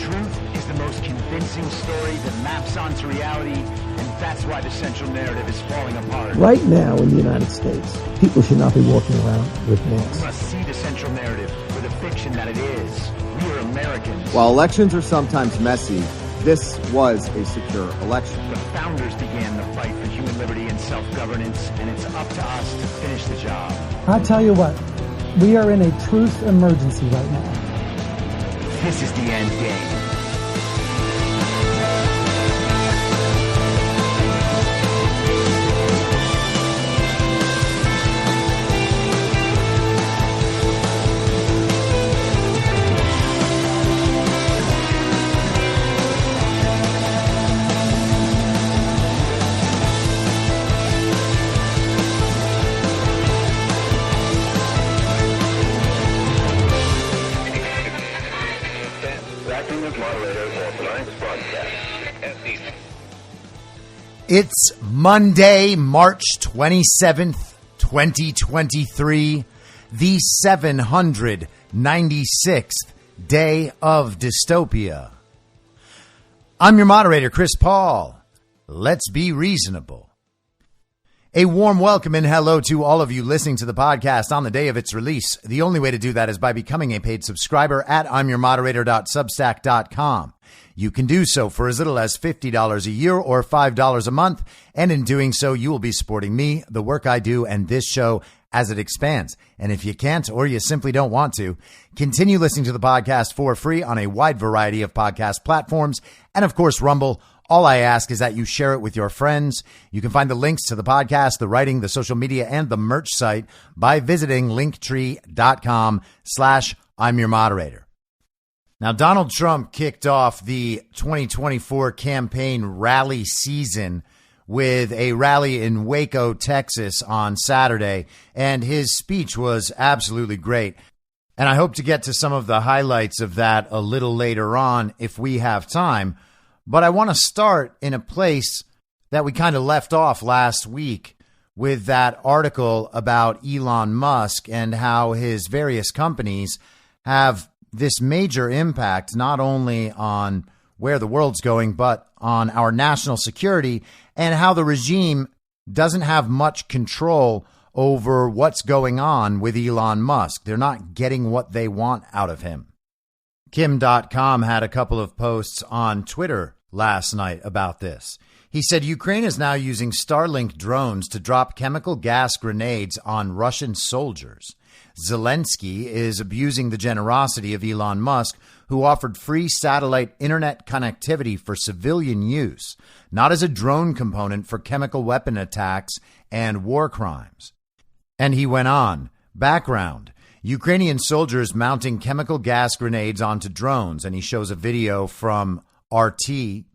Truth is the most convincing story that maps onto reality, and that's why the central narrative is falling apart. Right now in the United States, people should not be walking around with masks. We must see the central narrative for the fiction that it is. We are Americans. While elections are sometimes messy, this was a secure election. The founders began the fight for human liberty and self-governance, and it's up to us to finish the job. I'll tell you what, we are in a truth emergency right now. This is the end game. It's Monday, March 27th, 2023, the 796th day of dystopia. I'm your moderator, Chris Paul. Let's be reasonable. A warm welcome and hello to all of you listening to the podcast on the day of its release. The only way to do that is by becoming a paid subscriber at imyourmoderator.substack.com. You can do so for as little as $50 a year or $5 a month. And in doing so, you will be supporting me, the work I do, and this show as it expands. And if you can't, or you simply don't want to, continue listening to the podcast for free on a wide variety of podcast platforms. And of course, Rumble. All I ask is that you share it with your friends. You can find the links to the podcast, the writing, the social media, and the merch site by visiting linktree.com/I'm your moderator. Now, Donald Trump kicked off the 2024 campaign rally season with a rally in Waco, Texas on Saturday, and his speech was absolutely great. And I hope to get to some of the highlights of that a little later on if we have time. But I want to start in a place that we kind of left off last week with that article about Elon Musk and how his various companies have this major impact not only on where the world's going, but on our national security, and how the regime doesn't have much control over what's going on with Elon Musk. They're not getting what they want out of him. Kim.com had a couple of posts on Twitter last night about this. He said Ukraine is now using Starlink drones to drop chemical gas grenades on Russian soldiers. Zelensky is abusing the generosity of Elon Musk, who offered free satellite internet connectivity for civilian use, not as a drone component for chemical weapon attacks and war crimes. And he went on. Background: Ukrainian soldiers mounting chemical gas grenades onto drones, and he shows a video from RT.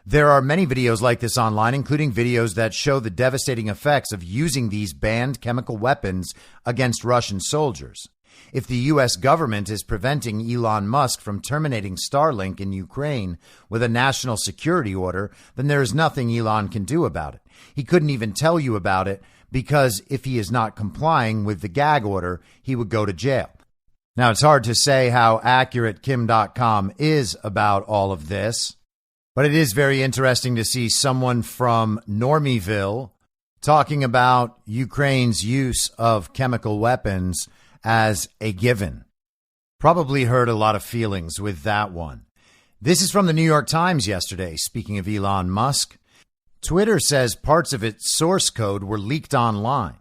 There are many videos like this online, including videos that show the devastating effects of using these banned chemical weapons against Russian soldiers. If the U.S. government is preventing Elon Musk from terminating Starlink in Ukraine with a national security order, then there is nothing Elon can do about it. He couldn't even tell you about it because if he is not complying with the gag order, he would go to jail. Now, it's hard to say how accurate Kim.com is about all of this, but it is very interesting to see someone from Normieville talking about Ukraine's use of chemical weapons as a given. Probably hurt a lot of feelings with that one. This is from the New York Times yesterday. Speaking of Elon Musk, Twitter says parts of its source code were leaked online.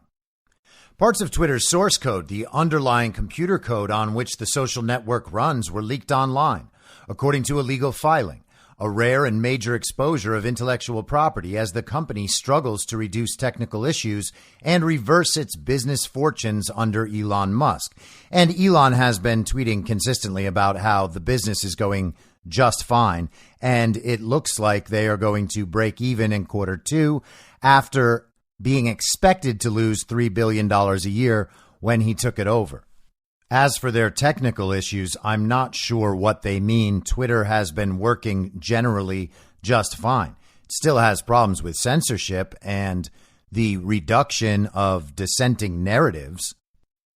Parts of Twitter's source code, the underlying computer code on which the social network runs, were leaked online, according to a legal filing. A rare and major exposure of intellectual property as the company struggles to reduce technical issues and reverse its business fortunes under Elon Musk. And Elon has been tweeting consistently about how the business is going just fine, and it looks like they are going to break even in quarter two after being expected to lose $3 billion a year when he took it over. As for their technical issues, I'm not sure what they mean. Twitter has been working generally just fine. It still has problems with censorship and the reduction of dissenting narratives.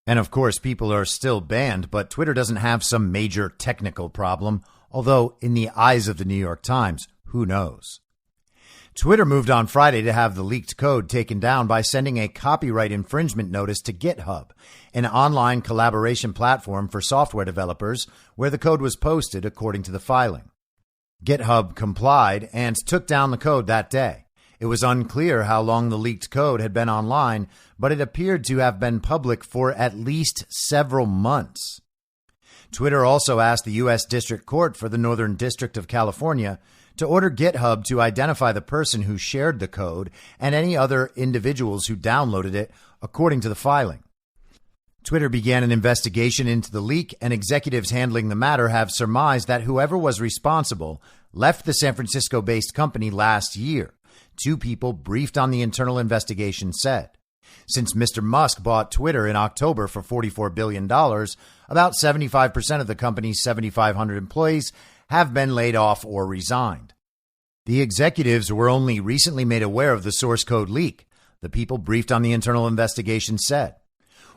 And of course, people are still banned, but Twitter doesn't have some major technical problem. Although, in the eyes of the New York Times, who knows? Twitter moved on Friday to have the leaked code taken down by sending a copyright infringement notice to GitHub, an online collaboration platform for software developers where the code was posted according to the filing. GitHub complied and took down the code that day. It was unclear how long the leaked code had been online, but it appeared to have been public for at least several months. Twitter also asked the U.S. District Court for the Northern District of California to order GitHub to identify the person who shared the code and any other individuals who downloaded it, according to the filing. Twitter began an investigation into the leak, and executives handling the matter have surmised that whoever was responsible left the San Francisco-based company last year. Two people briefed on the internal investigation said. Since Mr. Musk bought Twitter in October for $44 billion, about 75% of the company's 7,500 employees have been laid off or resigned. The executives were only recently made aware of the source code leak, the people briefed on the internal investigation said.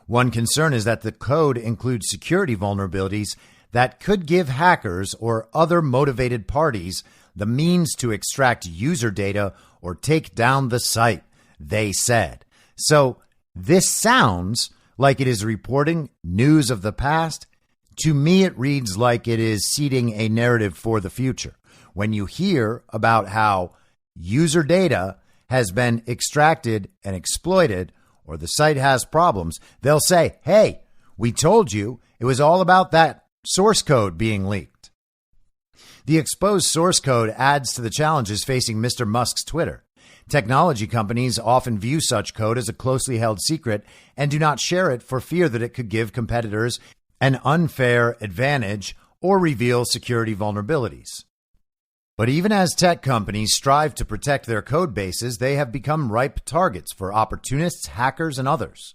One concern is that the code includes security vulnerabilities that could give hackers or other motivated parties the means to extract user data or take down the site, they said. So this sounds like it is reporting news of the past. To me, it reads like it is seeding a narrative for the future. When you hear about how user data has been extracted and exploited, or the site has problems, they'll say, hey, we told you it was all about that source code being leaked. The exposed source code adds to the challenges facing Mr. Musk's Twitter. Technology companies often view such code as a closely held secret and do not share it for fear that it could give competitors an unfair advantage or reveal security vulnerabilities. But even as tech companies strive to protect their code bases, they have become ripe targets for opportunists, hackers, and others.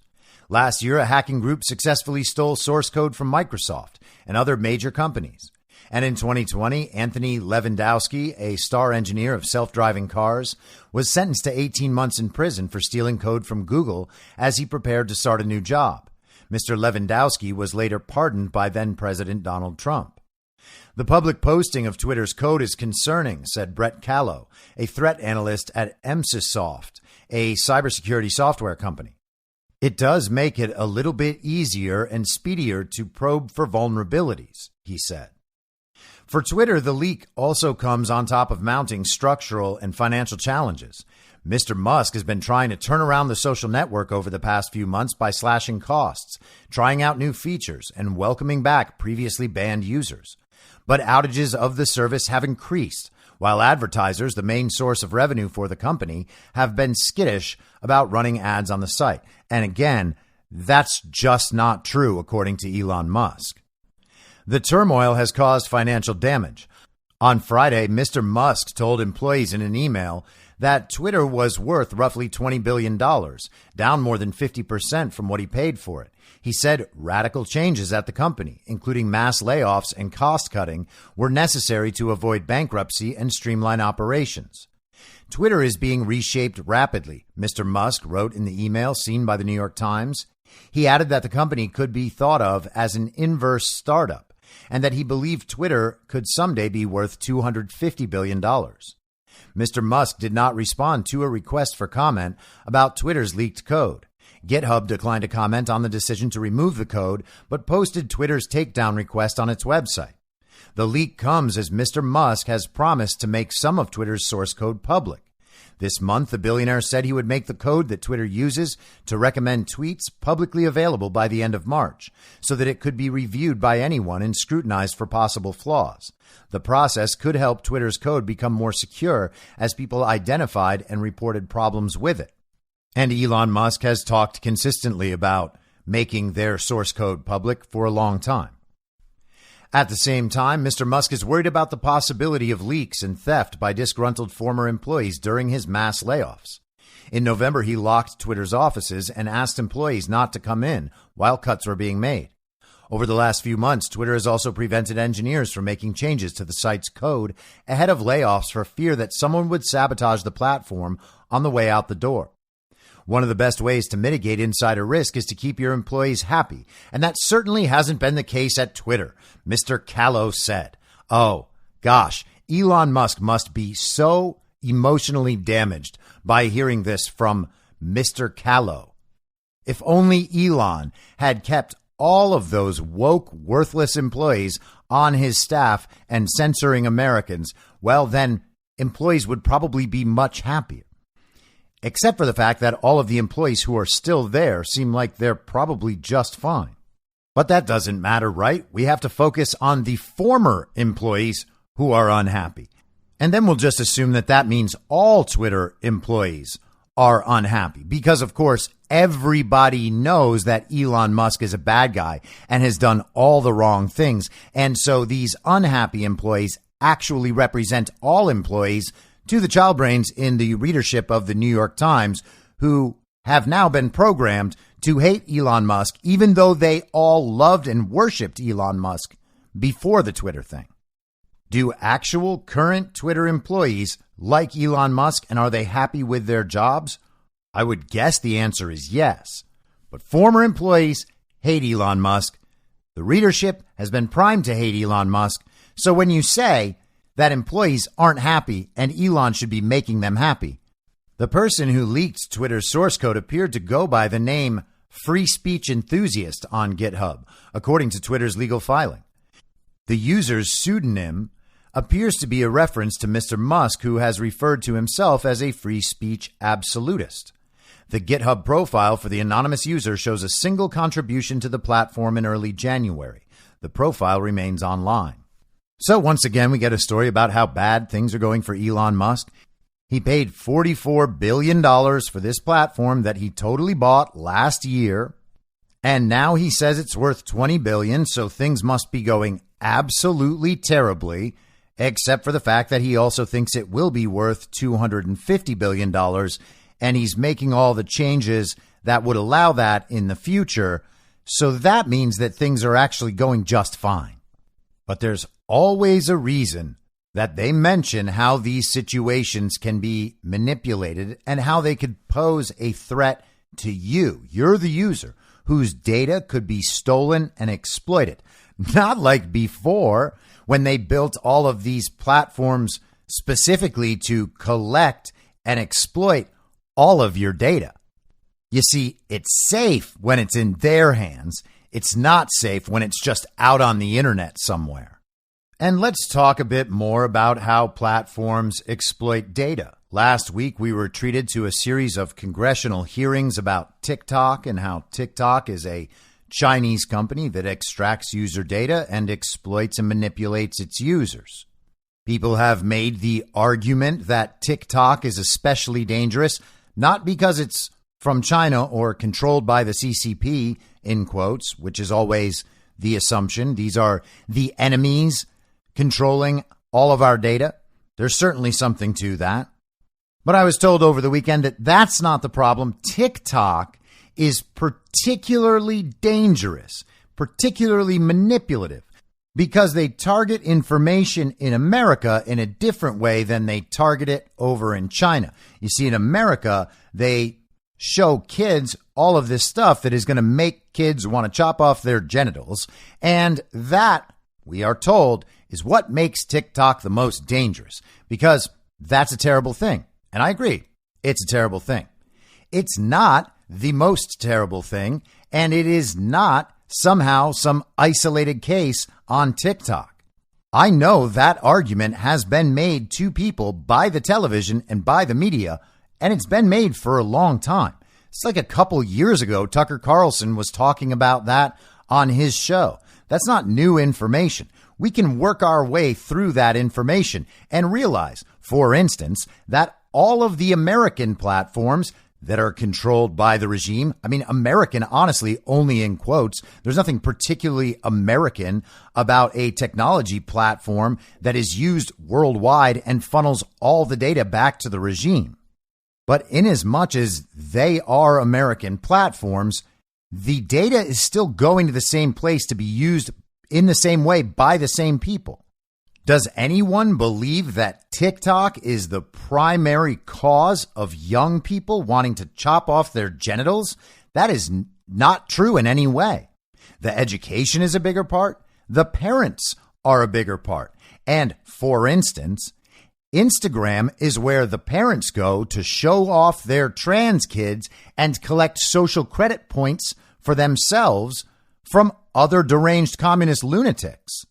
Last year, a hacking group successfully stole source code from Microsoft and other major companies. And in 2020, Anthony Lewandowski, a star engineer of self-driving cars, was sentenced to 18 months in prison for stealing code from Google as he prepared to start a new job. Mr. Lewandowski was later pardoned by then-President Donald Trump. The public posting of Twitter's code is concerning, said Brett Callow, a threat analyst at Emsisoft, a cybersecurity software company. It does make it a little bit easier and speedier to probe for vulnerabilities, he said. For Twitter, the leak also comes on top of mounting structural and financial challenges. Mr. Musk has been trying to turn around the social network over the past few months by slashing costs, trying out new features, and welcoming back previously banned users. But outages of the service have increased, while advertisers, the main source of revenue for the company, have been skittish about running ads on the site. And again, that's just not true, according to Elon Musk. The turmoil has caused financial damage. On Friday, Mr. Musk told employees in an email that Twitter was worth roughly $20 billion, down more than 50% from what he paid for it. He said radical changes at the company, including mass layoffs and cost cutting, were necessary to avoid bankruptcy and streamline operations. Twitter is being reshaped rapidly, Mr. Musk wrote in the email seen by the New York Times. He added that the company could be thought of as an inverse startup, and that he believed Twitter could someday be worth $250 billion. Mr. Musk did not respond to a request for comment about Twitter's leaked code. GitHub declined to comment on the decision to remove the code, but posted Twitter's takedown request on its website. The leak comes as Mr. Musk has promised to make some of Twitter's source code public. This month, the billionaire said he would make the code that Twitter uses to recommend tweets publicly available by the end of March, so that it could be reviewed by anyone and scrutinized for possible flaws. The process could help Twitter's code become more secure as people identified and reported problems with it. And Elon Musk has talked consistently about making their source code public for a long time. At the same time, Mr. Musk is worried about the possibility of leaks and theft by disgruntled former employees during his mass layoffs. In November, he locked Twitter's offices and asked employees not to come in while cuts were being made. Over the last few months, Twitter has also prevented engineers from making changes to the site's code ahead of layoffs for fear that someone would sabotage the platform on the way out the door. One of the best ways to mitigate insider risk is to keep your employees happy, and that certainly hasn't been the case at Twitter, Mr. Callow said. Oh, Gosh, Elon Musk must be so emotionally damaged by hearing this from Mr. Callow. If only Elon had kept all of those woke, worthless employees on his staff and censoring Americans, well, then employees would probably be much happier. Except for the fact that all of the employees who are still there seem like they're probably just fine. But that doesn't matter, right? We have to focus on the former employees who are unhappy. And then we'll just assume that that means all Twitter employees are unhappy. Because, of course, everybody knows that Elon Musk is a bad guy and has done all the wrong things. And so these unhappy employees actually represent all employees to the child brains in the readership of the New York Times, who have now been programmed to hate Elon Musk, even though they all loved and worshipped Elon Musk before the Twitter thing. Do actual current Twitter employees like Elon Musk, and are they happy with their jobs? I would guess the answer is yes. But former employees hate Elon Musk. The readership has been primed to hate Elon Musk. So when you say that employees aren't happy and Elon should be making them happy, the person who leaked Twitter's source code appeared to go by the name Free Speech Enthusiast on GitHub, according to Twitter's legal filing. The user's pseudonym appears to be a reference to Mr. Musk, who has referred to himself as a free speech absolutist. The GitHub profile for the anonymous user shows a single contribution to the platform in early January. The profile remains online. So once again, we get a story about how bad things are going for Elon Musk. He paid $44 billion for this platform that he totally bought last year. And now he says it's worth $20 billion, so things must be going absolutely terribly, except for the fact that he also thinks it will be worth $250 billion, and he's making all the changes that would allow that in the future. So that means that things are actually going just fine. But there's always a reason that they mention how these situations can be manipulated and how they could pose a threat to you. You're the user whose data could be stolen and exploited. Not like before, when they built all of these platforms specifically to collect and exploit all of your data. You see, it's safe when it's in their hands. It's not safe when it's just out on the internet somewhere. And let's talk a bit more about how platforms exploit data. Last week, we were treated to a series of congressional hearings about TikTok and how TikTok is a Chinese company that extracts user data and exploits and manipulates its users. People have made the argument that TikTok is especially dangerous, not because it's from China or controlled by the CCP, in quotes, which is always the assumption. These are the enemies controlling all of our data. There's certainly something to that. But I was told over the weekend that that's not the problem. TikTok is particularly dangerous, particularly manipulative, because they target information in America in a different way than they target it over in China. You see, in America, they show kids all of this stuff that is going to make kids want to chop off their genitals. And that, we are told, is what makes TikTok the most dangerous, because that's a terrible thing. And I agree, it's a terrible thing. It's not the most terrible thing, and it is not somehow some isolated case on TikTok. I know that argument has been made to people by the television and by the media, and it's been made for a long time. It's like a couple years ago, Tucker Carlson was talking about that on his show. That's not new information. We can work our way through that information and realize, for instance, that all of the American platforms that are controlled by the regime, I mean, American, honestly, only in quotes, there's nothing particularly American about a technology platform that is used worldwide and funnels all the data back to the regime. But inasmuch as they are American platforms, the data is still going to the same place to be used in the same way by the same people. Does anyone believe that TikTok is the primary cause of young people wanting to chop off their genitals? That is not true in any way. The education is a bigger part. The parents are a bigger part. And for instance, Instagram is where the parents go to show off their trans kids and collect social credit points for themselves from other deranged communist lunatics.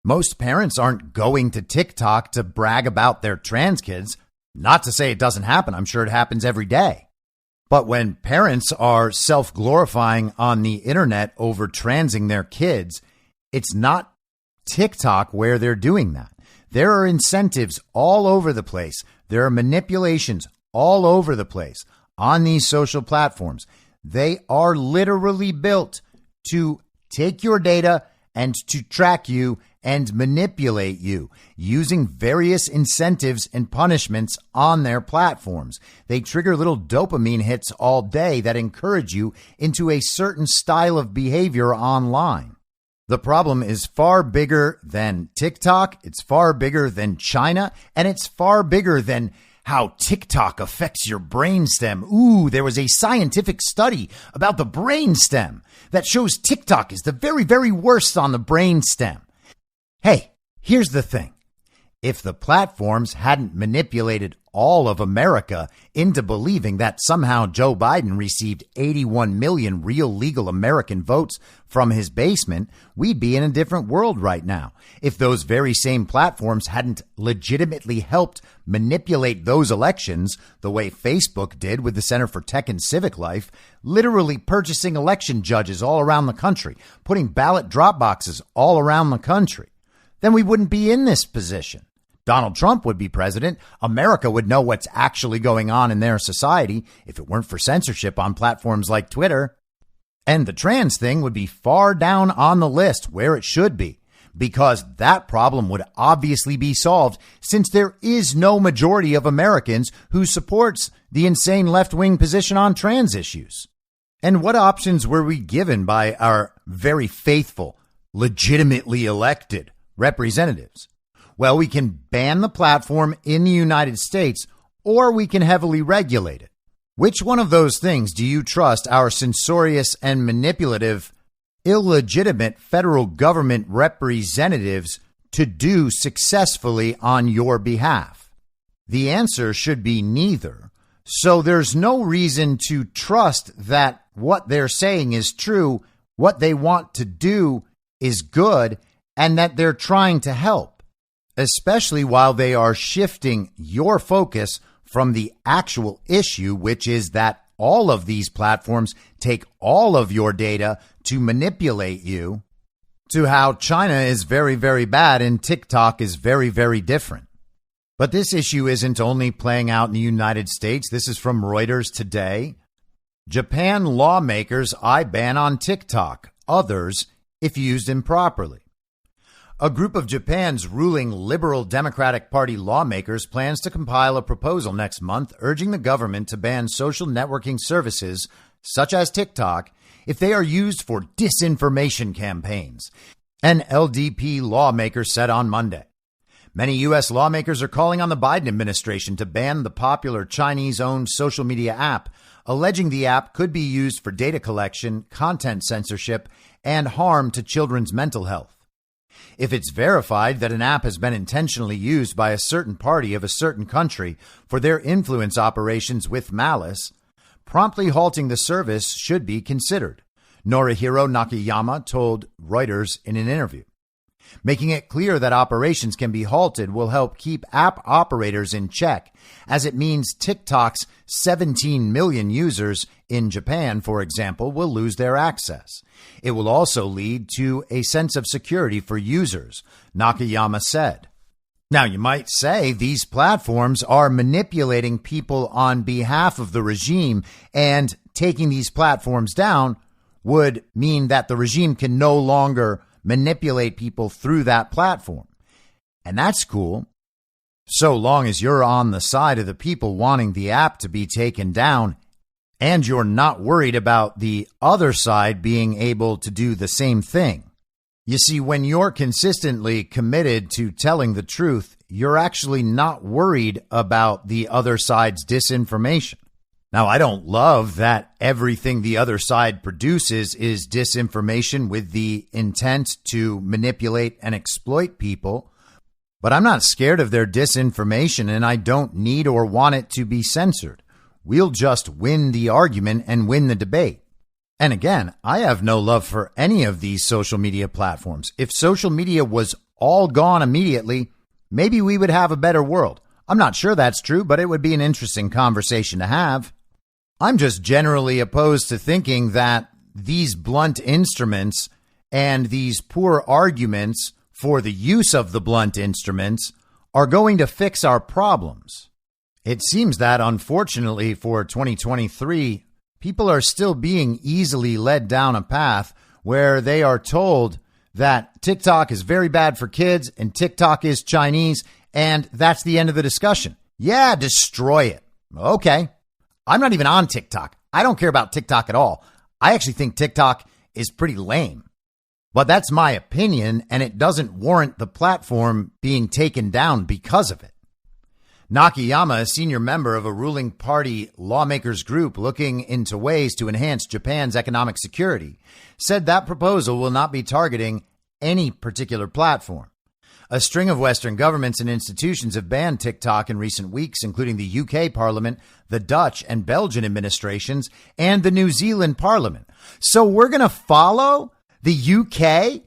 Most parents aren't going to TikTok to brag about their trans kids. Not to say it doesn't happen. I'm sure it happens every day. But when parents are self-glorifying on the internet over transing their kids, it's not TikTok where they're doing that. There are incentives all over the place. There are manipulations all over the place on these social platforms. They are literally built to take your data and to track you and manipulate you using various incentives and punishments on their platforms. They trigger little dopamine hits all day that encourage you into a certain style of behavior online. The problem is far bigger than TikTok. It's far bigger than China, and it's far bigger than how TikTok affects your brainstem. Ooh, there was a scientific study about the brainstem that shows TikTok is the very, very worst on the brainstem. Hey, here's the thing. If the platforms hadn't manipulated all of America into believing that somehow Joe Biden received 81 million real legal American votes from his basement, we'd be in a different world right now. If those very same platforms hadn't legitimately helped manipulate those elections the way Facebook did with the Center for Tech and Civic Life, literally purchasing election judges all around the country, putting ballot drop boxes all around the country, then we wouldn't be in this position. Donald Trump would be president. America would know what's actually going on in their society if it weren't for censorship on platforms like Twitter. And the trans thing would be far down on the list where it should be, because that problem would obviously be solved since there is no majority of Americans who supports the insane left-wing position on trans issues. And what options were we given by our very faithful, legitimately elected representatives? Well, we can ban the platform in the United States, or we can heavily regulate it. Which one of those things do you trust our censorious and manipulative, illegitimate federal government representatives to do successfully on your behalf? The answer should be neither. So there's no reason to trust that what they're saying is true, what they want to do is good, and that they're trying to help, especially while they are shifting your focus from the actual issue, which is that all of these platforms take all of your data to manipulate you, to how China is very, very bad and TikTok is very, very different. But this issue isn't only playing out in the United States. This is from Reuters today. Japan lawmakers eye ban on TikTok, others if used improperly. A group of Japan's ruling Liberal Democratic Party lawmakers plans to compile a proposal next month urging the government to ban social networking services such as TikTok if they are used for disinformation campaigns, an LDP lawmaker said on Monday. Many U.S. lawmakers are calling on the Biden administration to ban the popular Chinese-owned social media app, alleging the app could be used for data collection, content censorship, and harm to children's mental health. If it's verified that an app has been intentionally used by a certain party of a certain country for their influence operations with malice, promptly halting the service should be considered, Norihiro Nakayama told Reuters in an interview. Making it clear that operations can be halted will help keep app operators in check, as it means TikTok's 17 million users in Japan, for example, will lose their access. It will also lead to a sense of security for users, Nakayama said. Now, you might say these platforms are manipulating people on behalf of the regime, and taking these platforms down would mean that the regime can no longer manipulate people through that platform. And that's cool, so long as you're on the side of the people wanting the app to be taken down and you're not worried about the other side being able to do the same thing. You see, when you're consistently committed to telling the truth, you're actually not worried about the other side's disinformation. Now, I don't love that everything the other side produces is disinformation with the intent to manipulate and exploit people, but I'm not scared of their disinformation, and I don't need or want it to be censored. We'll just win the argument and win the debate. And again, I have no love for any of these social media platforms. If social media was all gone immediately, maybe we would have a better world. I'm not sure that's true, but it would be an interesting conversation to have. I'm just generally opposed to thinking that these blunt instruments and these poor arguments for the use of the blunt instruments are going to fix our problems. It seems that, unfortunately, for 2023, people are still being easily led down a path where they are told that TikTok is very bad for kids and TikTok is Chinese, and that's the end of the discussion. Yeah, destroy it. Okay. I'm not even on TikTok. I don't care about TikTok at all. I actually think TikTok is pretty lame. But that's my opinion, and it doesn't warrant the platform being taken down because of it. Nakayama, a senior member of a ruling party lawmakers group looking into ways to enhance Japan's economic security, said that proposal will not be targeting any particular platform. A string of Western governments and institutions have banned TikTok in recent weeks, including the UK Parliament, the Dutch and Belgian administrations, and the New Zealand Parliament. So we're going to follow the UK,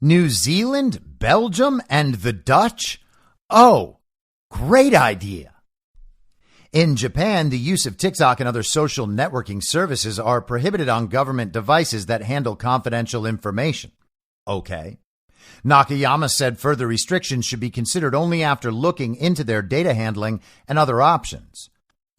New Zealand, Belgium, and the Dutch? Oh, great idea. In Japan, the use of TikTok and other social networking services are prohibited on government devices that handle confidential information. Okay. Nakayama said further restrictions should be considered only after looking into their data handling and other options.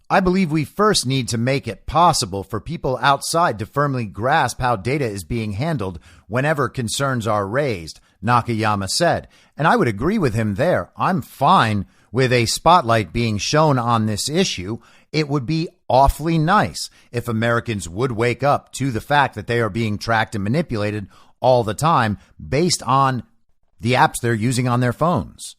I believe we first need to make it possible for people outside to firmly grasp how data is being handled whenever concerns are raised, Nakayama said. And I would agree with him there. I'm fine with a spotlight being shown on this issue. It would be awfully nice if Americans would wake up to the fact that they are being tracked and manipulated all the time based on the apps they're using on their phones.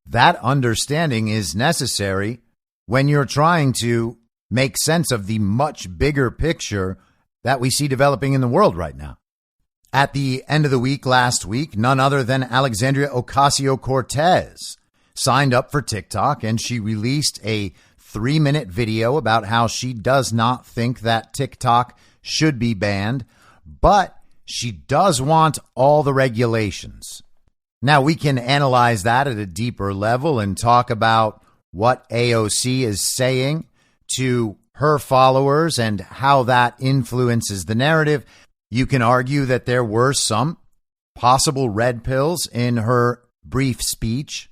That understanding is necessary when you're trying to make sense of the much bigger picture that we see developing in the world right now. At the end of the week last week, none other than Alexandria Ocasio-Cortez signed up for TikTok, and she released a 3-minute video about how she does not think that TikTok should be banned, but she does want all the regulations. Now, we can analyze that at a deeper level and talk about what AOC is saying to her followers and how that influences the narrative. You can argue that there were some possible red pills in her brief speech.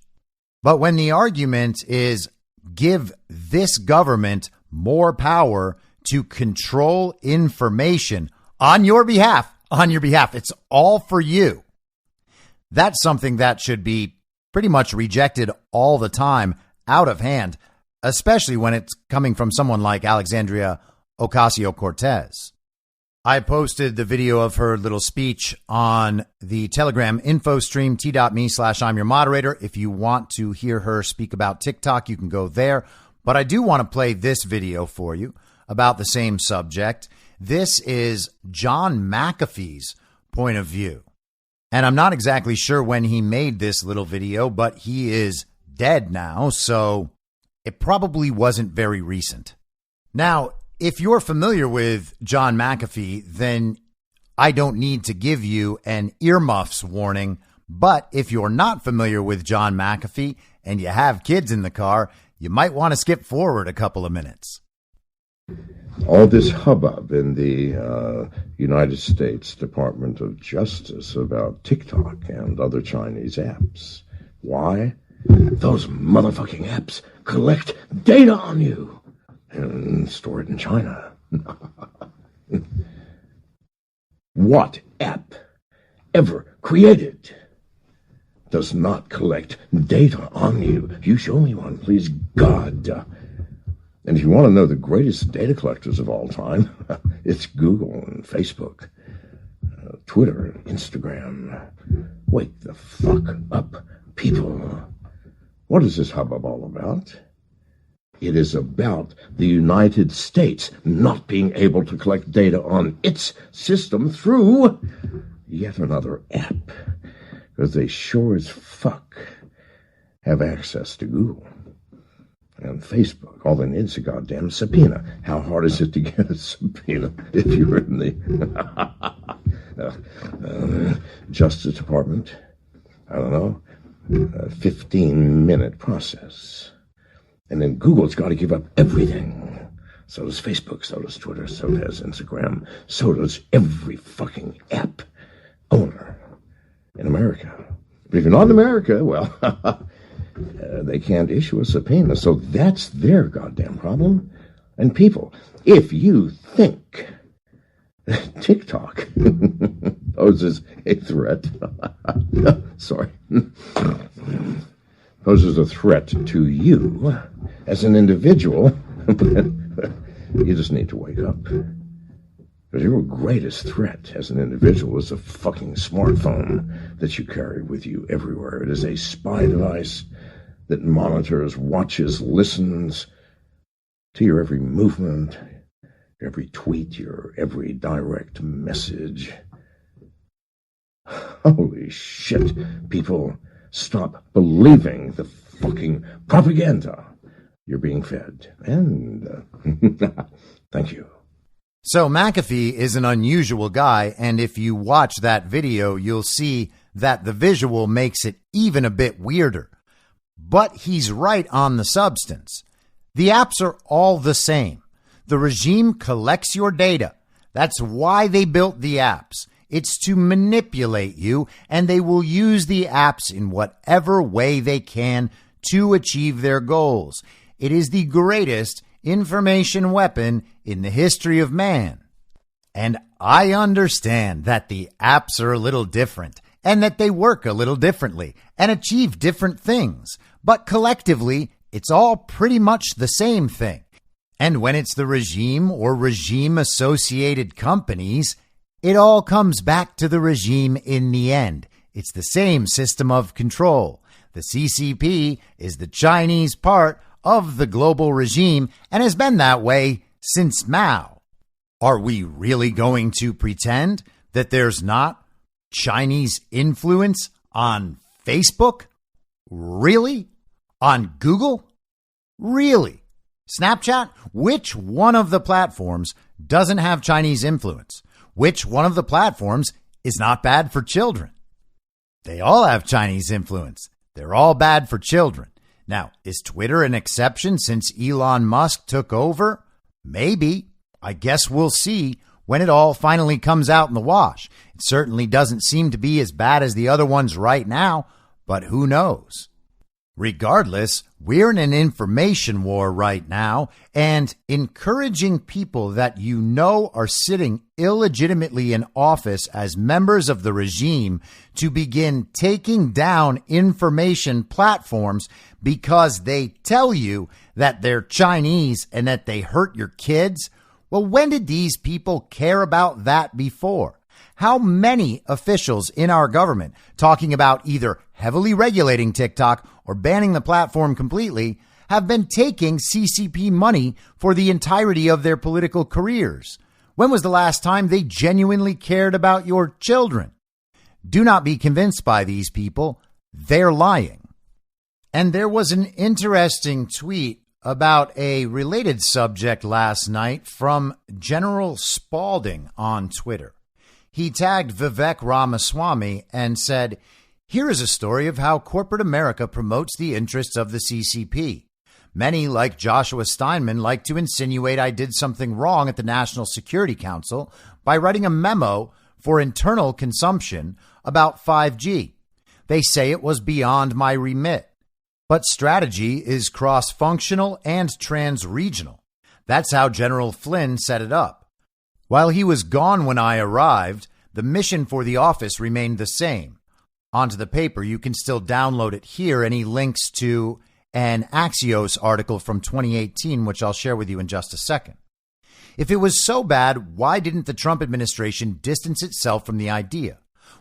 But when the argument is give this government more power to control information on your behalf, it's all for you. That's something that should be pretty much rejected all the time, out of hand, especially when it's coming from someone like Alexandria Ocasio-Cortez. I posted the video of her little speech on the Telegram info stream, t.me/I'm your moderator. If you want to hear her speak about TikTok, you can go there. But I do want to play this video for you about the same subject. This is John McAfee's point of view. And I'm not exactly sure when he made this little video, but he is dead now, so it probably wasn't very recent. Now, if you're familiar with John McAfee, then I don't need to give you an earmuffs warning. But if you're not familiar with John McAfee and you have kids in the car, you might want to skip forward a couple of minutes. All this hubbub in the United States Department of Justice about TikTok and other Chinese apps. Why? Those motherfucking apps collect data on you and store it in China. What app ever created does not collect data on you? You show me one, please, God. And if you want to know the greatest data collectors of all time, it's Google and Facebook, Twitter and Instagram. Wake the fuck up, people. What is this hubbub all about? It is about the United States not being able to collect data on its system through yet another app. Because they sure as fuck have access to Google and Facebook. All they need is a goddamn subpoena. How hard is it to get a subpoena if you're in the Justice Department? I don't know, a 15-minute process. And then Google's got to give up everything. So does Facebook, so does Twitter, so does Instagram, so does every fucking app owner in America. But if you're not in America, well, they can't issue a subpoena. So that's their goddamn problem. And people, if you think TikTok poses a threat, poses a threat to you as an individual, you just need to wake up. Because your greatest threat as an individual is a fucking smartphone that you carry with you everywhere. It is a spy device that monitors, watches, listens to your every movement, your every tweet, your every direct message. Holy shit, people, stop believing the fucking propaganda you're being fed. And thank you. So McAfee is an unusual guy, and if you watch that video, you'll see that the visual makes it even a bit weirder. But he's right on the substance. The apps are all the same. The regime collects your data. That's why they built the apps. It's to manipulate you, and they will use the apps in whatever way they can to achieve their goals. It is the greatest information weapon in the history of man. And I understand that the apps are a little different and that they work a little differently and achieve different things. But collectively, it's all pretty much the same thing. And when it's the regime or regime-associated companies, it all comes back to the regime in the end. It's the same system of control. The CCP is the Chinese part of the global regime and has been that way since Mao. Are we really going to pretend that there's not Chinese influence on Facebook? Really? On Google? Really? Snapchat? Which one of the platforms doesn't have Chinese influence? Which one of the platforms is not bad for children? They all have Chinese influence. They're all bad for children. Now, is Twitter an exception since Elon Musk took over? Maybe. I guess we'll see when it all finally comes out in the wash. It certainly doesn't seem to be as bad as the other ones right now, but who knows? Regardless, we're in an information war right now, and encouraging people that you know are sitting illegitimately in office as members of the regime to begin taking down information platforms because they tell you that they're Chinese and that they hurt your kids. Well, when did these people care about that before? How many officials in our government talking about either heavily regulating TikTok or banning the platform completely have been taking CCP money for the entirety of their political careers? When was the last time they genuinely cared about your children? Do not be convinced by these people. They're lying. And there was an interesting tweet about a related subject last night from General Spalding on Twitter. He tagged Vivek Ramaswamy and said, "Here is a story of how corporate America promotes the interests of the CCP. Many, like Joshua Steinman, like to insinuate I did something wrong at the National Security Council by writing a memo for internal consumption about 5G. They say it was beyond my remit. But strategy is cross-functional and trans-regional. That's how General Flynn set it up. While he was gone when I arrived, the mission for the office remained the same. Onto the paper, you can still download it here, and he links to an Axios article from 2018, which I'll share with you in just a second. If it was so bad, why didn't the Trump administration distance itself from the idea?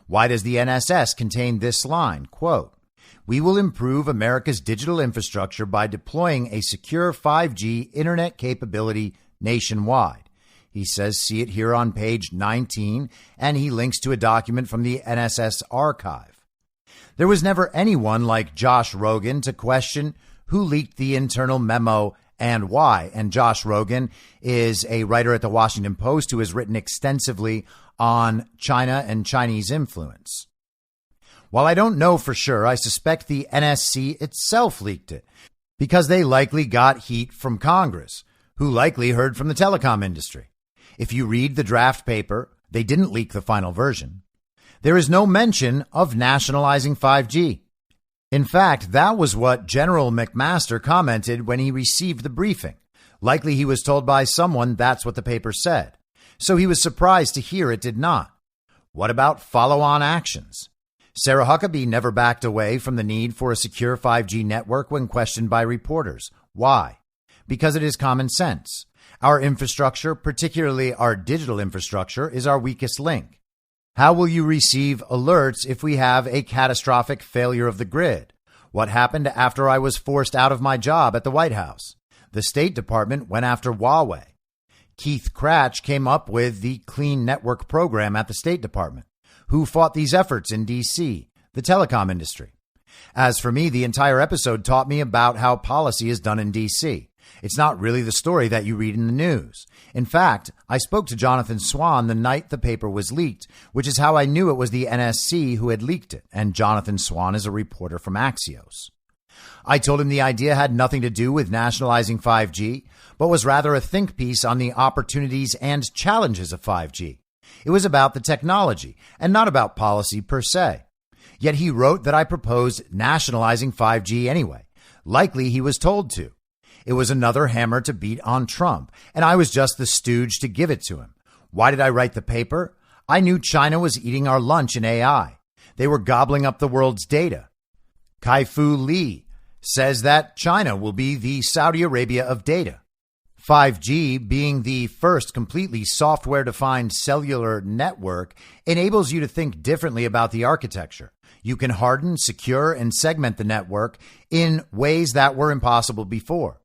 Why does the NSS contain this line, quote, We will improve America's digital infrastructure by deploying a secure 5G internet capability nationwide. He says, see it here on page 19, and he links to a document from the NSS archive. There was never anyone like Josh Rogan to question who leaked the internal memo and why. And Josh Rogan is a writer at the Washington Post who has written extensively on China and Chinese influence. While I don't know for sure, I suspect the NSC itself leaked it because they likely got heat from Congress, who likely heard from the telecom industry. If you read the draft paper, they didn't leak the final version. There is no mention of nationalizing 5G. In fact, that was what General McMaster commented when he received the briefing. Likely he was told by someone that's what the paper said. So he was surprised to hear it did not. What about follow-on actions? Sarah Huckabee never backed away from the need for a secure 5G network when questioned by reporters. Why? Because it is common sense. Our infrastructure, particularly our digital infrastructure, is our weakest link. How will you receive alerts if we have a catastrophic failure of the grid? What happened after I was forced out of my job at the White House? The State Department went after Huawei. Keith Cratch came up with the Clean Network program at the State Department. Who fought these efforts in D.C.? The telecom industry. As for me, the entire episode taught me about how policy is done in D.C. It's not really the story that you read in the news. In fact, I spoke to Jonathan Swan the night the paper was leaked, which is how I knew it was the NSC who had leaked it, and Jonathan Swan is a reporter from Axios. I told him the idea had nothing to do with nationalizing 5G, but was rather a think piece on the opportunities and challenges of 5G. It was about the technology and not about policy per se. Yet he wrote that I proposed nationalizing 5G anyway. Likely he was told to. It was another hammer to beat on Trump, and I was just the stooge to give it to him. Why did I write the paper? I knew China was eating our lunch in AI. They were gobbling up the world's data. Kai-Fu Lee says that China will be the Saudi Arabia of data. 5G, being the first completely software-defined cellular network, enables you to think differently about the architecture. You can harden, secure, and segment the network in ways that were impossible before.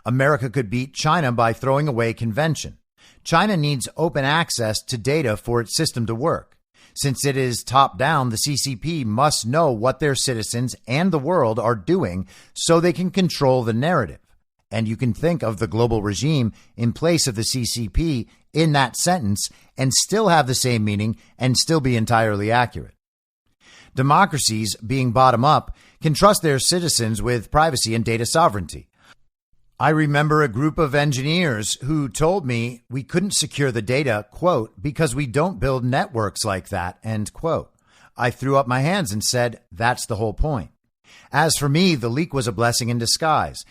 America could beat China by throwing away convention. China needs open access to data for its system to work. Since it is top-down, the CCP must know what their citizens and the world are doing so they can control the narrative. And you can think of the global regime in place of the CCP in that sentence and still have the same meaning and still be entirely accurate. Democracies, being bottom-up, can trust their citizens with privacy and data sovereignty. I remember a group of engineers who told me we couldn't secure the data, quote, because we don't build networks like that, end quote. I threw up my hands and said, that's the whole point. As for me, the leak was a blessing in disguise.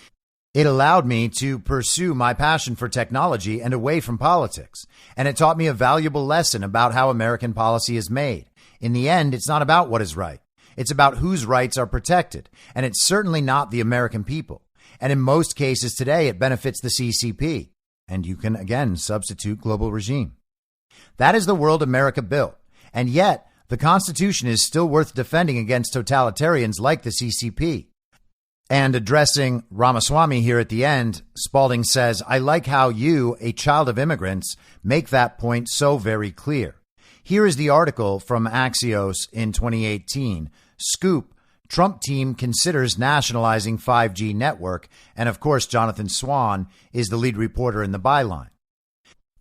It allowed me to pursue my passion for technology and away from politics, and it taught me a valuable lesson about how American policy is made. In the end, it's not about what is right. It's about whose rights are protected, and it's certainly not the American people. And in most cases today, it benefits the CCP, and you can again substitute global regime. That is the world America built, and yet the Constitution is still worth defending against totalitarians like the CCP. And addressing Ramaswamy here at the end, Spalding says, I like how you, a child of immigrants, make that point so very clear. Here is the article from Axios in 2018. Scoop, Trump team considers nationalizing 5G network. And of course, Jonathan Swan is the lead reporter in the byline.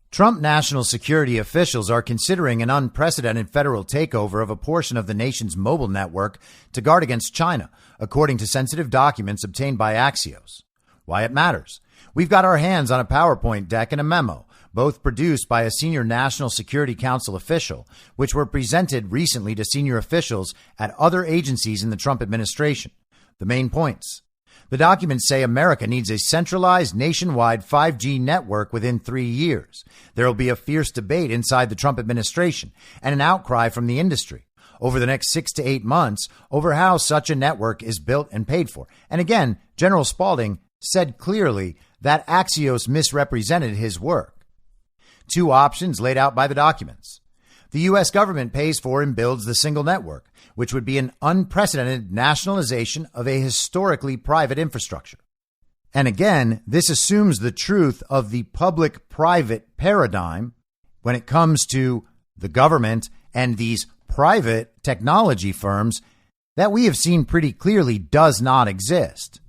Trump national security officials are considering an unprecedented federal takeover of a portion of the nation's mobile network to guard against China, according to sensitive documents obtained by Axios. Why it matters. We've got our hands on a PowerPoint deck and a memo, both produced by a senior National Security Council official, which were presented recently to senior officials at other agencies in the Trump administration. The main points. The documents say America needs a centralized nationwide 5G network within 3 years. There will be a fierce debate inside the Trump administration and an outcry from the industry over the next 6 to 8 months over how such a network is built and paid for. And again, General Spalding said clearly that Axios misrepresented his work. 2 options laid out by the documents. The U.S. government pays for and builds the single network, which would be an unprecedented nationalization of a historically private infrastructure. And again, this assumes the truth of the public-private paradigm when it comes to the government and these private technology firms that we have seen pretty clearly does not exist.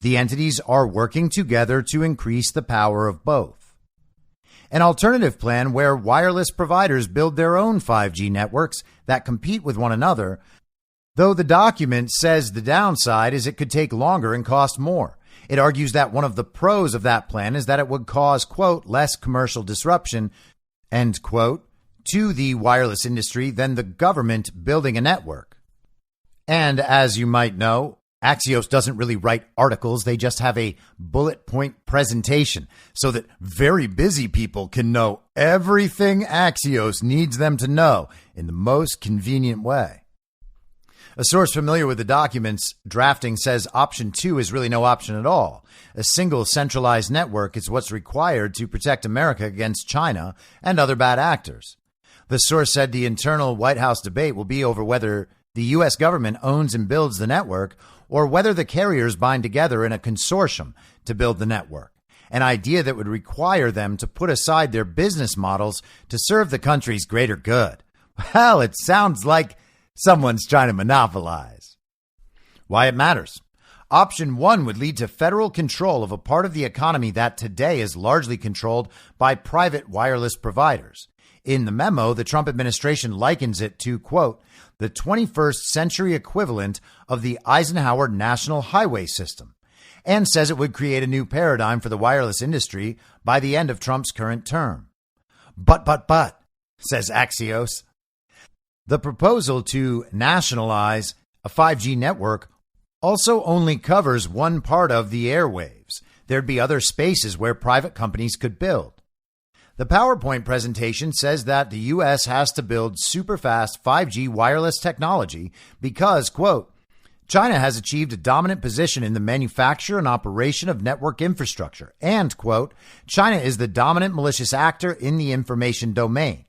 The entities are working together to increase the power of both. An alternative plan where wireless providers build their own 5G networks that compete with one another, though the document says the downside is it could take longer and cost more. It argues that one of the pros of that plan is that it would cause, quote, less commercial disruption, end quote, to the wireless industry than the government building a network. And as you might know, Axios doesn't really write articles. They just have a bullet point presentation so that very busy people can know everything Axios needs them to know in the most convenient way. A source familiar with the document's drafting says option 2 is really no option at all. A single centralized network is what's required to protect America against China and other bad actors. The source said the internal White House debate will be over whether the U.S. government owns and builds the network or whether the carriers bind together in a consortium to build the network, an idea that would require them to put aside their business models to serve the country's greater good. Well, it sounds like someone's trying to monopolize. Why it matters. Option 1 would lead to federal control of a part of the economy that today is largely controlled by private wireless providers. In the memo, the Trump administration likens it to, quote, the 21st century equivalent of the Eisenhower National Highway System, and says it would create a new paradigm for the wireless industry by the end of Trump's current term. But, says Axios. The proposal to nationalize a 5G network also only covers one part of the airwaves. There'd be other spaces where private companies could build. The PowerPoint presentation says that the U.S. has to build super-fast 5G wireless technology because, quote, China has achieved a dominant position in the manufacture and operation of network infrastructure, and, quote, China is the dominant malicious actor in the information domain.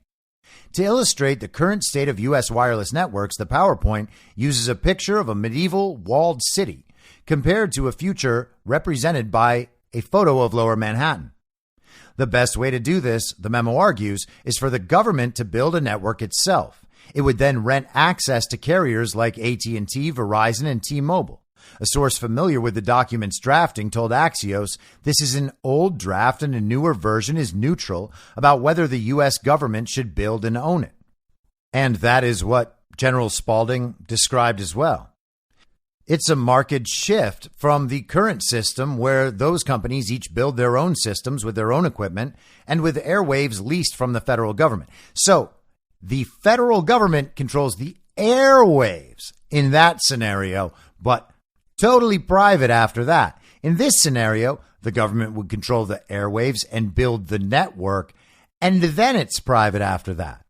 To illustrate the current state of U.S. wireless networks, the PowerPoint uses a picture of a medieval walled city compared to a future represented by a photo of Lower Manhattan. The best way to do this, the memo argues, is for the government to build a network itself. It would then rent access to carriers like AT&T, Verizon, and T-Mobile. A source familiar with the document's drafting told Axios this is an old draft and a newer version is neutral about whether the U.S. government should build and own it. And that is what General Spalding described as well. It's a marked shift from the current system where those companies each build their own systems with their own equipment and with airwaves leased from the federal government. So the federal government controls the airwaves in that scenario, but totally private after that. In this scenario, the government would control the airwaves and build the network, and then it's private after that.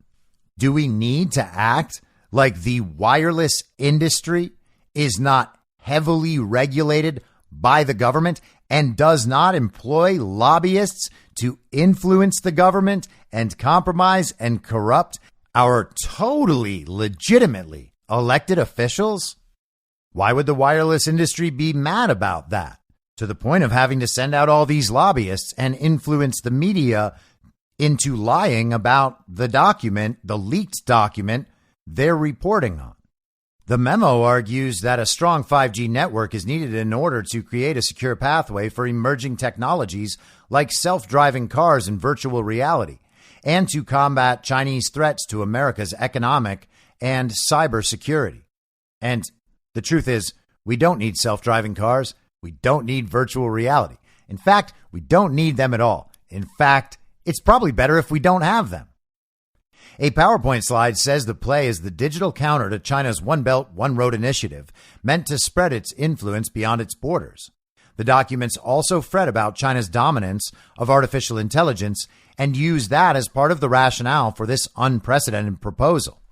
Do we need to act like the wireless industry is not heavily regulated by the government and does not employ lobbyists to influence the government and compromise and corrupt our totally legitimately elected officials? Why would the wireless industry be mad about that to the point of having to send out all these lobbyists and influence the media into lying about the document, the leaked document they're reporting on? The memo argues that a strong 5G network is needed in order to create a secure pathway for emerging technologies like self-driving cars and virtual reality, and to combat Chinese threats to America's economic and cybersecurity. And the truth is, we don't need self-driving cars. We don't need virtual reality. In fact, we don't need them at all. In fact, it's probably better if we don't have them. A PowerPoint slide says the play is the digital counter to China's One Belt, One Road initiative, meant to spread its influence beyond its borders. The documents also fret about China's dominance of artificial intelligence and use that as part of the rationale for this unprecedented proposal.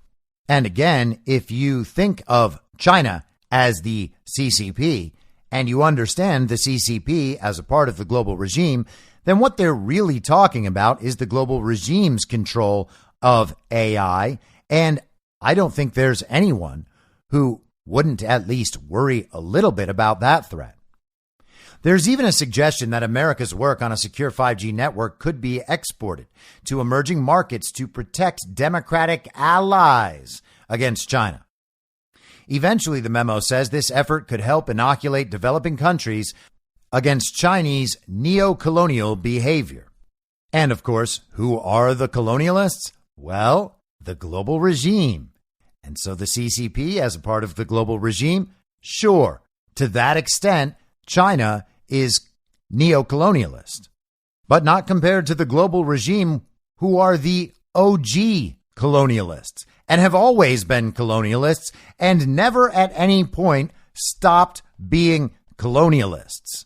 And again, if you think of China as the CCP and you understand the CCP as a part of the global regime, then what they're really talking about is the global regime's control of AI and I don't think there's anyone who wouldn't at least worry a little bit about that threat. There's even a suggestion that America's work on a secure 5G network could be exported to emerging markets to protect democratic allies against China. Eventually, the memo says this effort could help inoculate developing countries against Chinese neo-colonial behavior. And of course, who are the colonialists? Well, the global regime. And so the CCP, as a part of the global regime, sure, to that extent, China is neo-colonialist, but not compared to the global regime, who are the OG colonialists and have always been colonialists and never at any point stopped being colonialists.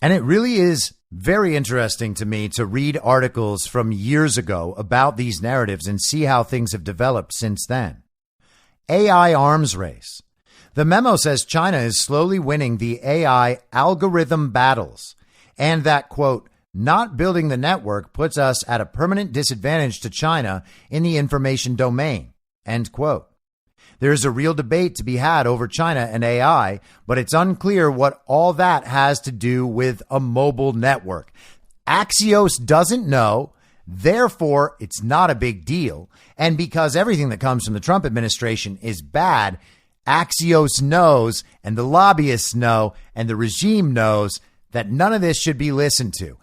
And it really is very interesting to me to read articles from years ago about these narratives and see how things have developed since then. AI arms race. The memo says China is slowly winning the AI algorithm battles and that, quote, not building the network puts us at a permanent disadvantage to China in the information domain, end quote. There is a real debate to be had over China and AI, but it's unclear what all that has to do with a mobile network. Axios doesn't know, therefore it's not a big deal. And because everything that comes from the Trump administration is bad, Axios knows, and the lobbyists know, and the regime knows that none of this should be listened to.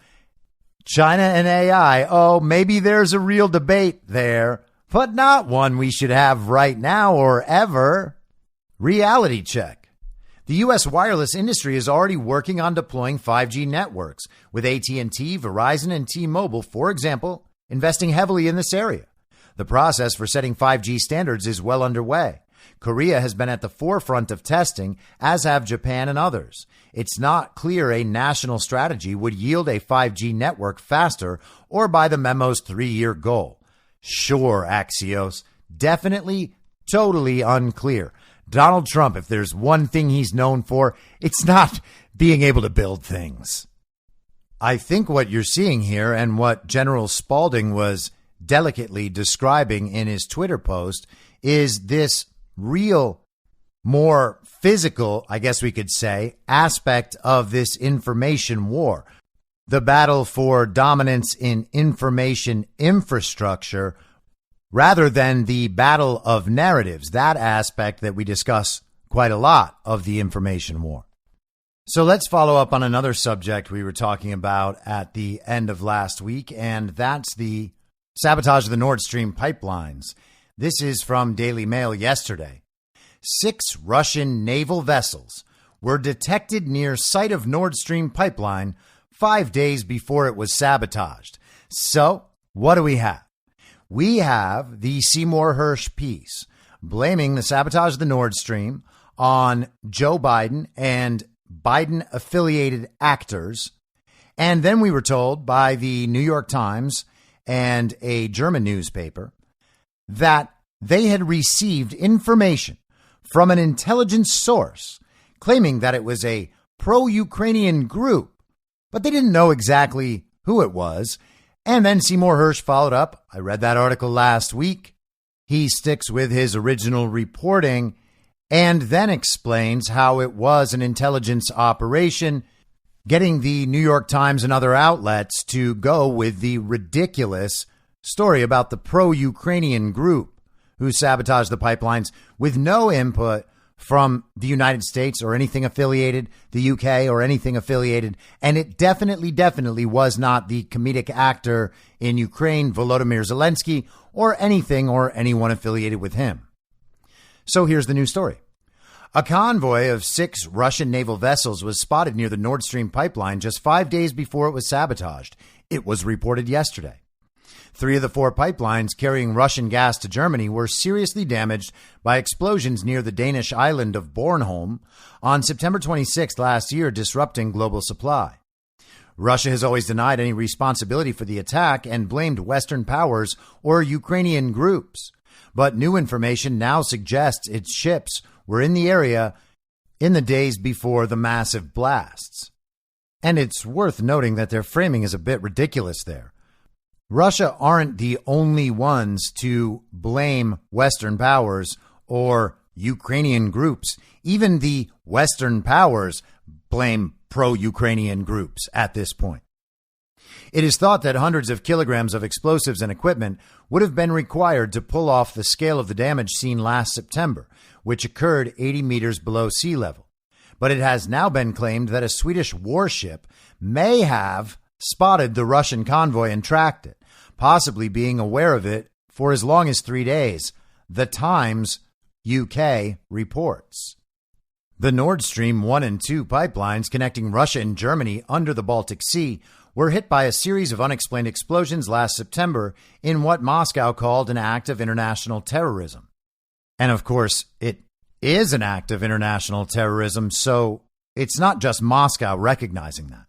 China and AI, oh, maybe there's a real debate there, but not one we should have right now or ever. Reality check. The U.S. wireless industry is already working on deploying 5G networks, with AT&T, Verizon, and T-Mobile, for example, investing heavily in this area. The process for setting 5G standards is well underway. Korea has been at the forefront of testing, as have Japan and others. It's not clear a national strategy would yield a 5G network faster or by the memo's 3-year goal. Sure, Axios. Definitely, totally unclear. Donald Trump, if there's one thing he's known for, it's not being able to build things. I think what you're seeing here, and what General Spalding was delicately describing in his Twitter post, is this real, more physical, I guess we could say, aspect of this information war. The battle for dominance in information infrastructure rather than the battle of narratives, that aspect that we discuss quite a lot of the information war. So let's follow up on another subject we were talking about at the end of last week, and that's the sabotage of the Nord Stream pipelines. This is from Daily Mail yesterday. 6 Russian naval vessels were detected near site of Nord Stream pipeline 5 days before it was sabotaged. So what do we have? We have the Seymour Hersh piece blaming the sabotage of the Nord Stream on Joe Biden and Biden-affiliated actors. And then we were told by the New York Times and a German newspaper that they had received information from an intelligence source claiming that it was a pro-Ukrainian group, but they didn't know exactly who it was. And then Seymour Hersh followed up. I read that article last week. He sticks with his original reporting and then explains how it was an intelligence operation, getting the New York Times and other outlets to go with the ridiculous story about the pro-Ukrainian group who sabotaged the pipelines with no input from the United States or anything affiliated, the UK or anything affiliated. And it definitely was not the comedic actor in Ukraine, Volodymyr Zelensky, or anything or anyone affiliated with him. So here's the new story. A convoy of 6 Russian naval vessels was spotted near the Nord Stream pipeline just 5 days before it was sabotaged. It was reported yesterday. 3 of the 4 pipelines carrying Russian gas to Germany were seriously damaged by explosions near the Danish island of Bornholm on September 26 last year, disrupting global supply. Russia has always denied any responsibility for the attack and blamed Western powers or Ukrainian groups. But new information now suggests its ships were in the area in the days before the massive blasts. And it's worth noting that their framing is a bit ridiculous there. Russia aren't the only ones to blame Western powers or Ukrainian groups. Even the Western powers blame pro-Ukrainian groups at this point. It is thought that hundreds of kilograms of explosives and equipment would have been required to pull off the scale of the damage seen last September, which occurred 80 meters below sea level. But it has now been claimed that a Swedish warship may have spotted the Russian convoy and tracked it, possibly being aware of it for as long as 3 days, The Times UK reports. The Nord Stream 1 and 2 pipelines connecting Russia and Germany under the Baltic Sea were hit by a series of unexplained explosions last September in what Moscow called an act of international terrorism. And of course, it is an act of international terrorism, so it's not just Moscow recognizing that.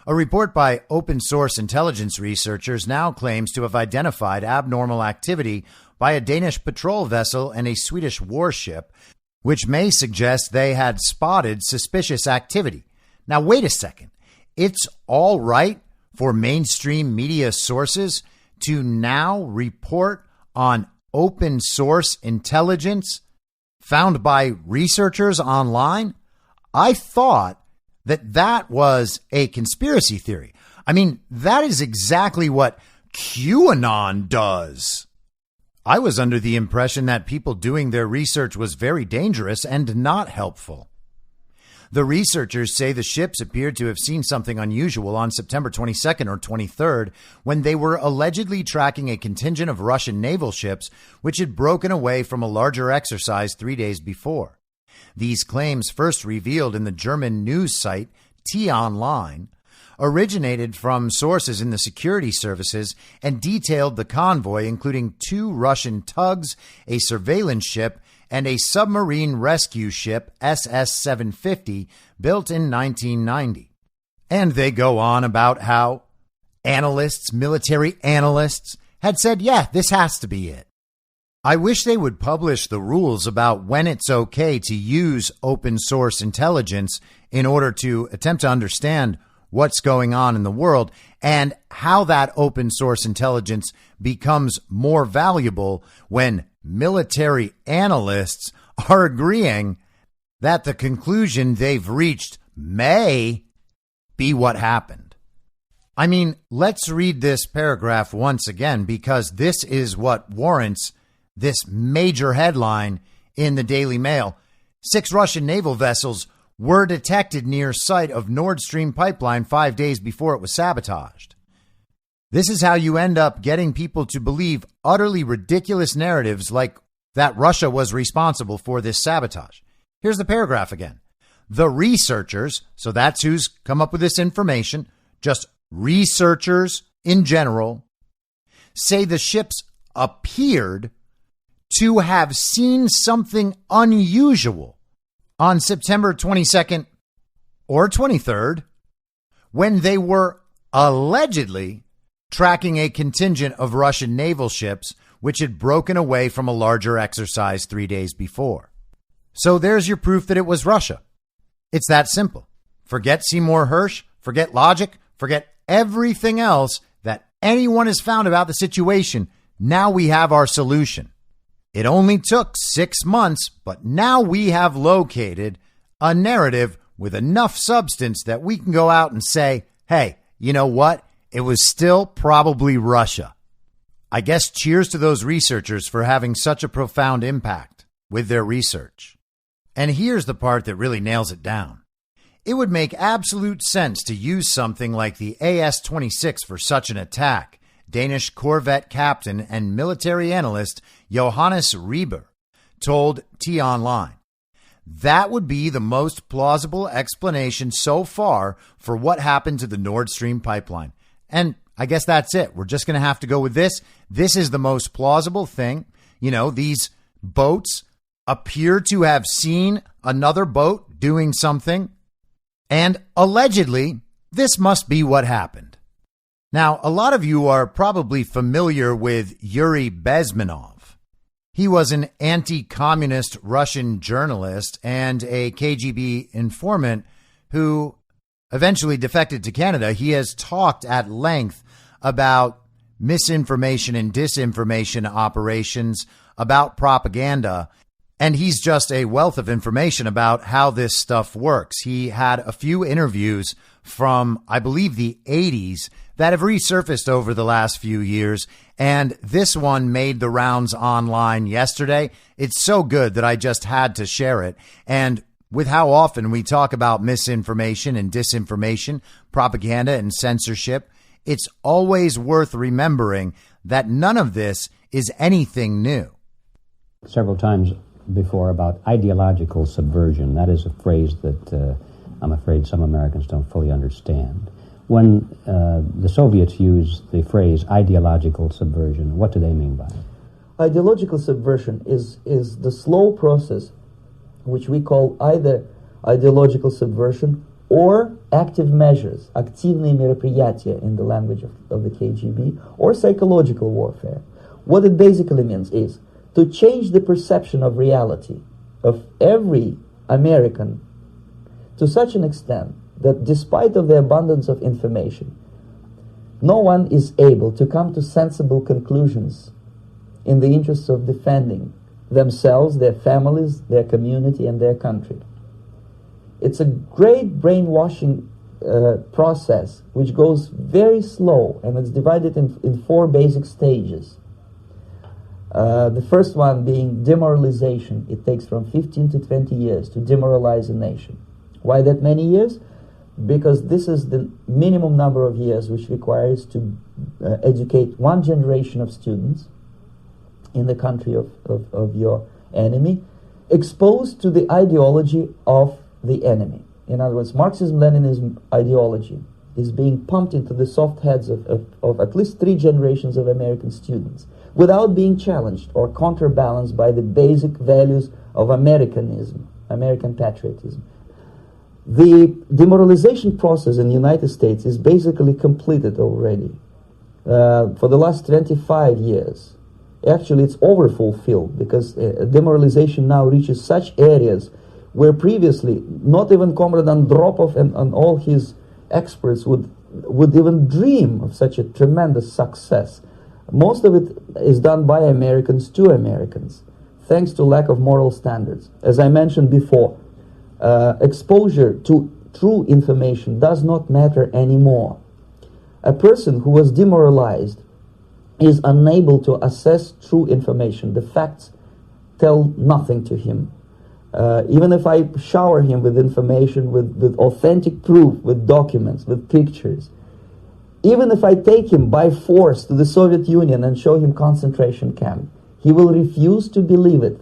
A report by open source intelligence researchers now claims to have identified abnormal activity by a Danish patrol vessel and a Swedish warship, which may suggest they had spotted suspicious activity. Now, wait a second. It's all right for mainstream media sources to now report on open source intelligence found by researchers online? I thought that was a conspiracy theory. I mean, that is exactly what QAnon does. I was under the impression that people doing their research was very dangerous and not helpful. The researchers say the ships appeared to have seen something unusual on September 22nd or 23rd when they were allegedly tracking a contingent of Russian naval ships which had broken away from a larger exercise 3 days before. These claims, first revealed in the German news site T-Online, originated from sources in the security services and detailed the convoy, including 2 Russian tugs, a surveillance ship, and a submarine rescue ship, SS-750, built in 1990. And they go on about how military analysts, had said, yeah, this has to be it. I wish they would publish the rules about when it's okay to use open source intelligence in order to attempt to understand what's going on in the world and how that open source intelligence becomes more valuable when military analysts are agreeing that the conclusion they've reached may be what happened. I mean, let's read this paragraph once again, because this is what warrants this major headline in the Daily Mail. 6 Russian naval vessels were detected near site of Nord Stream pipeline 5 days before it was sabotaged. This is how you end up getting people to believe utterly ridiculous narratives like that Russia was responsible for this sabotage. Here's the paragraph again. The researchers, so that's who's come up with this information, just researchers in general, say the ships appeared to have seen something unusual on September 22nd or 23rd when they were allegedly tracking a contingent of Russian naval ships which had broken away from a larger exercise 3 days before. So there's your proof that it was Russia. It's that simple. Forget Seymour Hersh, forget logic, forget everything else that anyone has found about the situation. Now we have our solution. It only took 6 months, but now we have located a narrative with enough substance that we can go out and say, hey, you know what? It was still probably Russia. I guess cheers to those researchers for having such a profound impact with their research. And here's the part that really nails it down. It would make absolute sense to use something like the AS-26 for such an attack, Danish corvette captain and military analyst Johannes Rieber told T-Online. That would be the most plausible explanation so far for what happened to the Nord Stream pipeline. And I guess that's it. We're just going to have to go with this. This is the most plausible thing. You know, these boats appear to have seen another boat doing something, and allegedly, this must be what happened. Now, a lot of you are probably familiar with Yuri Bezmenov. He was an anti-communist Russian journalist and a KGB informant who eventually defected to Canada. He has talked at length about misinformation and disinformation operations about propaganda. And he's just a wealth of information about how this stuff works. He had a few interviews from, I believe, the 80s that have resurfaced over the last few years. And this one made the rounds online yesterday. It's so good that I just had to share it. And with how often we talk about misinformation and disinformation, propaganda and censorship, it's always worth remembering that none of this is anything new. Several times before about ideological subversion. That is a phrase that I'm afraid some Americans don't fully understand. When the Soviets use the phrase ideological subversion, what do they mean by it? Ideological subversion is the slow process which we call either ideological subversion or active measures, активные мероприятия in the language of the KGB, or psychological warfare. What it basically means is to change the perception of reality of every American to such an extent that despite of the abundance of information, no one is able to come to sensible conclusions in the interests of defending themselves, their families, their community, and their country. It's a great brainwashing process which goes very slow, and it's divided in four basic stages. The first one being demoralization. It takes from 15 to 20 years to demoralize a nation. Why that many years? Because this is the minimum number of years which requires to educate one generation of students in the country of your enemy, exposed to the ideology of the enemy. In other words, Marxism-Leninism ideology is being pumped into the soft heads of at least 3 generations of American students without being challenged or counterbalanced by the basic values of Americanism, American patriotism. The demoralization process in the United States is basically completed already. For the last 25 years, actually it's overfulfilled because demoralization now reaches such areas where previously not even Comrade Andropov and all his experts would even dream of such a tremendous success. Most of it is done by Americans to Americans, thanks to lack of moral standards. As I mentioned before, exposure to true information does not matter anymore. A person who was demoralized is unable to assess true information. The facts tell nothing to him. Even if I shower him with information, with authentic proof, with documents, with pictures, even if I take him by force to the Soviet Union and show him concentration camp, he will refuse to believe it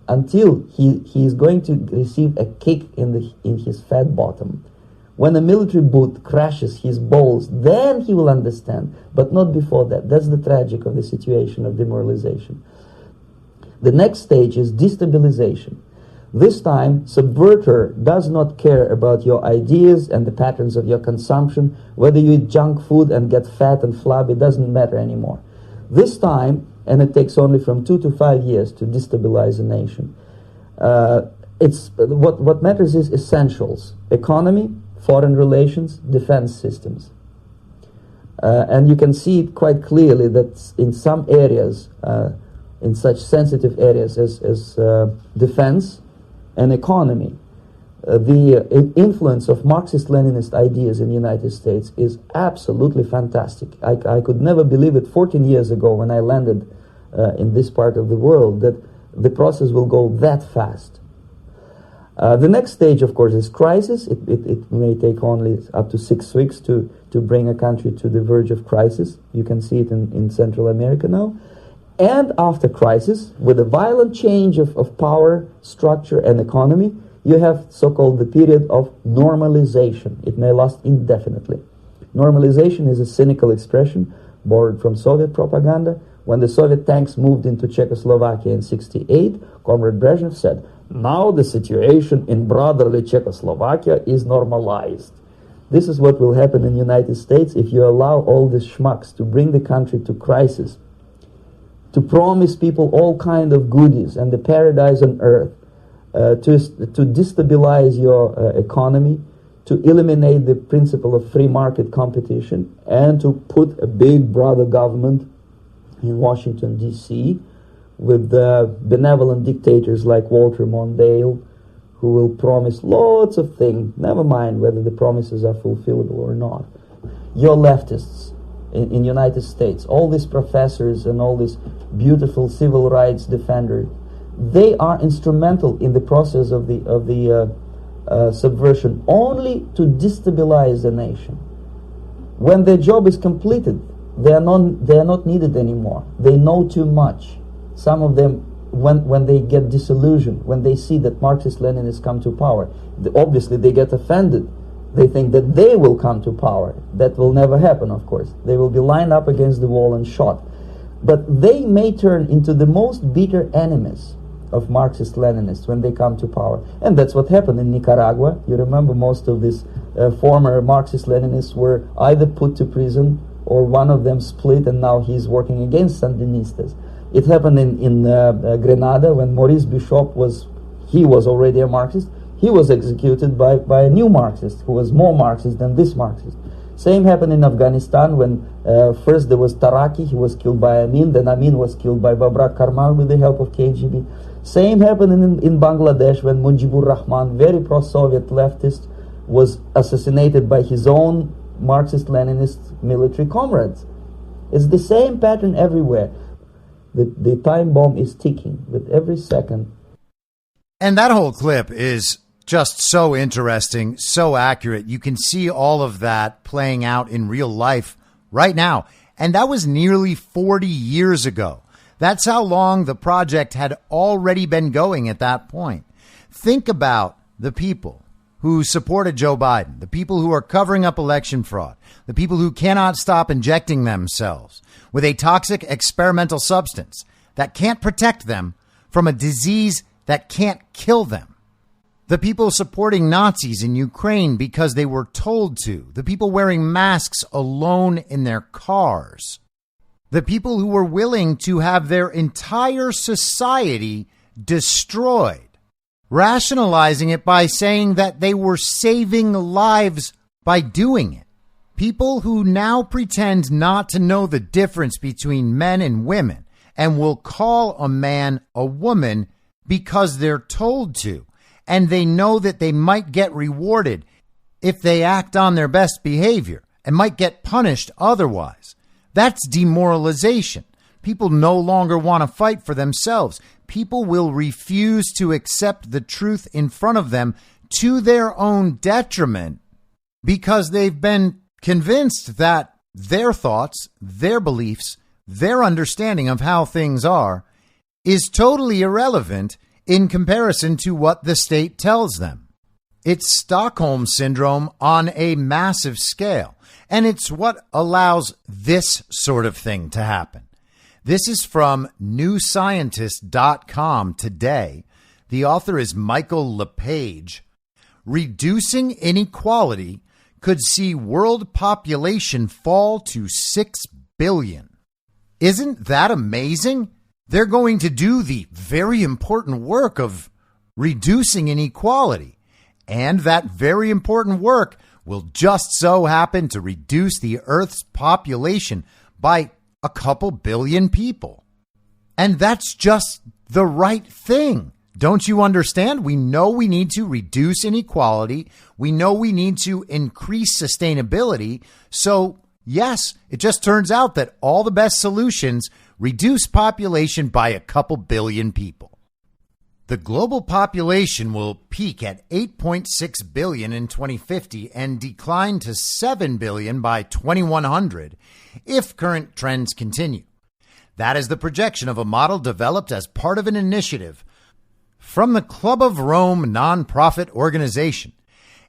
until he is going to receive a kick in his fat bottom. When a military boot crashes his balls, then he will understand, but not before that. That's the tragic of the situation of demoralization. The next stage is destabilization. This time, subverter does not care about your ideas and the patterns of your consumption. Whether you eat junk food and get fat and flabby, it doesn't matter anymore. This time, and it takes only from 2 to 5 years to destabilize a nation, what matters is essentials: economy, foreign relations, defense systems. And you can see it quite clearly that in some areas, in such sensitive areas as defense and economy, the influence of Marxist-Leninist ideas in the United States is absolutely fantastic. I could never believe it 14 years ago when I landed in this part of the world that the process will go that fast. The next stage, of course, is crisis. It may take only up to 6 weeks to bring a country to the verge of crisis. You can see it in Central America now. And after crisis, with a violent change of power, structure, and economy, you have so-called the period of normalization. It may last indefinitely. Normalization is a cynical expression borrowed from Soviet propaganda. When the Soviet tanks moved into Czechoslovakia in '68, Comrade Brezhnev said, "Now the situation in brotherly Czechoslovakia is normalized." This is what will happen in the United States if you allow all these schmucks to bring the country to crisis, to promise people all kind of goodies and the paradise on earth, to destabilize your economy, to eliminate the principle of free market competition and to put a big brother government in Washington, D.C., with benevolent dictators like Walter Mondale, who will promise lots of things, never mind whether the promises are fulfillable or not. Your leftists in United States, all these professors and all these beautiful civil rights defenders, they are instrumental in the process of the subversion only to destabilize the nation. When their job is completed, they are not needed anymore. They know too much. Some of them, when they get disillusioned, when they see that Marxist-Leninists come to power, obviously they get offended. They think that they will come to power. That will never happen, of course. They will be lined up against the wall and shot. But they may turn into the most bitter enemies of Marxist-Leninists when they come to power. And that's what happened in Nicaragua. You remember most of these former Marxist-Leninists were either put to prison or one of them split, and now he's working against Sandinistas. It happened in Grenada when Maurice Bishop was already a Marxist. He was executed by a new Marxist who was more Marxist than this Marxist. Same happened in Afghanistan when first there was Taraki, he was killed by Amin, then Amin was killed by Babrak Karmal with the help of KGB. Same happened in Bangladesh when Mujibur Rahman, very pro-Soviet leftist, was assassinated by his own Marxist-Leninist military comrades. It's the same pattern everywhere. The time bomb is ticking with every second. And that whole clip is just so interesting, so accurate. You can see all of that playing out in real life right now. And that was nearly 40 years ago. That's how long the project had already been going at that point. Think about the people who supported Joe Biden, the people who are covering up election fraud, the people who cannot stop injecting themselves with a toxic experimental substance that can't protect them from a disease that can't kill them. The people supporting Nazis in Ukraine because they were told to. The people wearing masks alone in their cars. The people who were willing to have their entire society destroyed, rationalizing it by saying that they were saving lives by doing it. People who now pretend not to know the difference between men and women and will call a man a woman because they're told to, and they know that they might get rewarded if they act on their best behavior and might get punished otherwise. That's demoralization. People no longer want to fight for themselves. People will refuse to accept the truth in front of them to their own detriment because they've been convinced that their thoughts, their beliefs, their understanding of how things are is totally irrelevant in comparison to what the state tells them. It's Stockholm Syndrome on a massive scale, and it's what allows this sort of thing to happen. This is from newscientist.com today. The author is Michael LePage. Reducing inequality could see world population fall to 6 billion. Isn't that amazing? They're going to do the very important work of reducing inequality. And that very important work will just so happen to reduce the Earth's population by a couple billion people. And that's just the right thing. Don't you understand? We know we need to reduce inequality. We know we need to increase sustainability. So, yes, it just turns out that all the best solutions reduce population by a couple billion people. The global population will peak at 8.6 billion in 2050 and decline to 7 billion by 2100 if current trends continue. That is the projection of a model developed as part of an initiative from the Club of Rome nonprofit organization,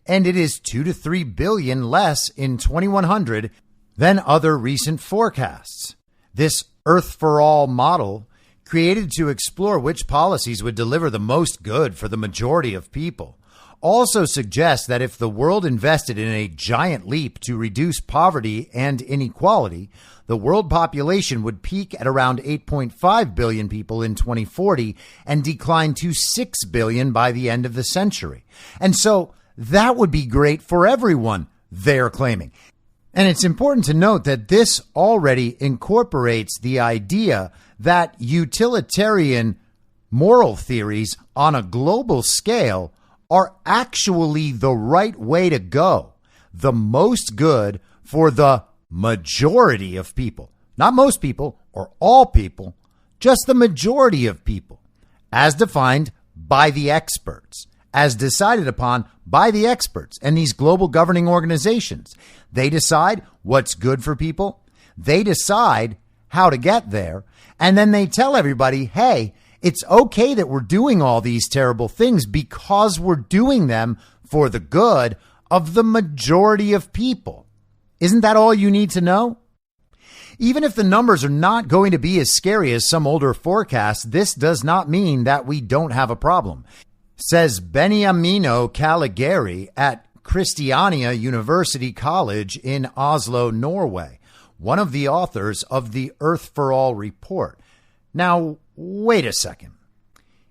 and it is 2 to 3 billion less in 2100 than other recent forecasts. This Earth for All model, created to explore which policies would deliver the most good for the majority of people, also suggests that if the world invested in a giant leap to reduce poverty and inequality, the world population would peak at around 8.5 billion people in 2040 and decline to 6 billion by the end of the century. And so That would be great for everyone, they're claiming. And it's important to note that this already incorporates the idea that utilitarian moral theories on a global scale are actually the right way to go, the most good for the majority of people. Not most people or all people, just the majority of people, as defined by the experts, as decided upon by the experts and these global governing organizations. They decide what's good for people. They decide how to get there. And then they tell everybody, hey, it's okay that we're doing all these terrible things because we're doing them for the good of the majority of people. Isn't that all you need to know? Even if the numbers are not going to be as scary as some older forecasts, this does not mean that we don't have a problem, says Beniamino Caligari at Christiania University College in Oslo, Norway, one of the authors of the Earth for All report. Now, wait a second.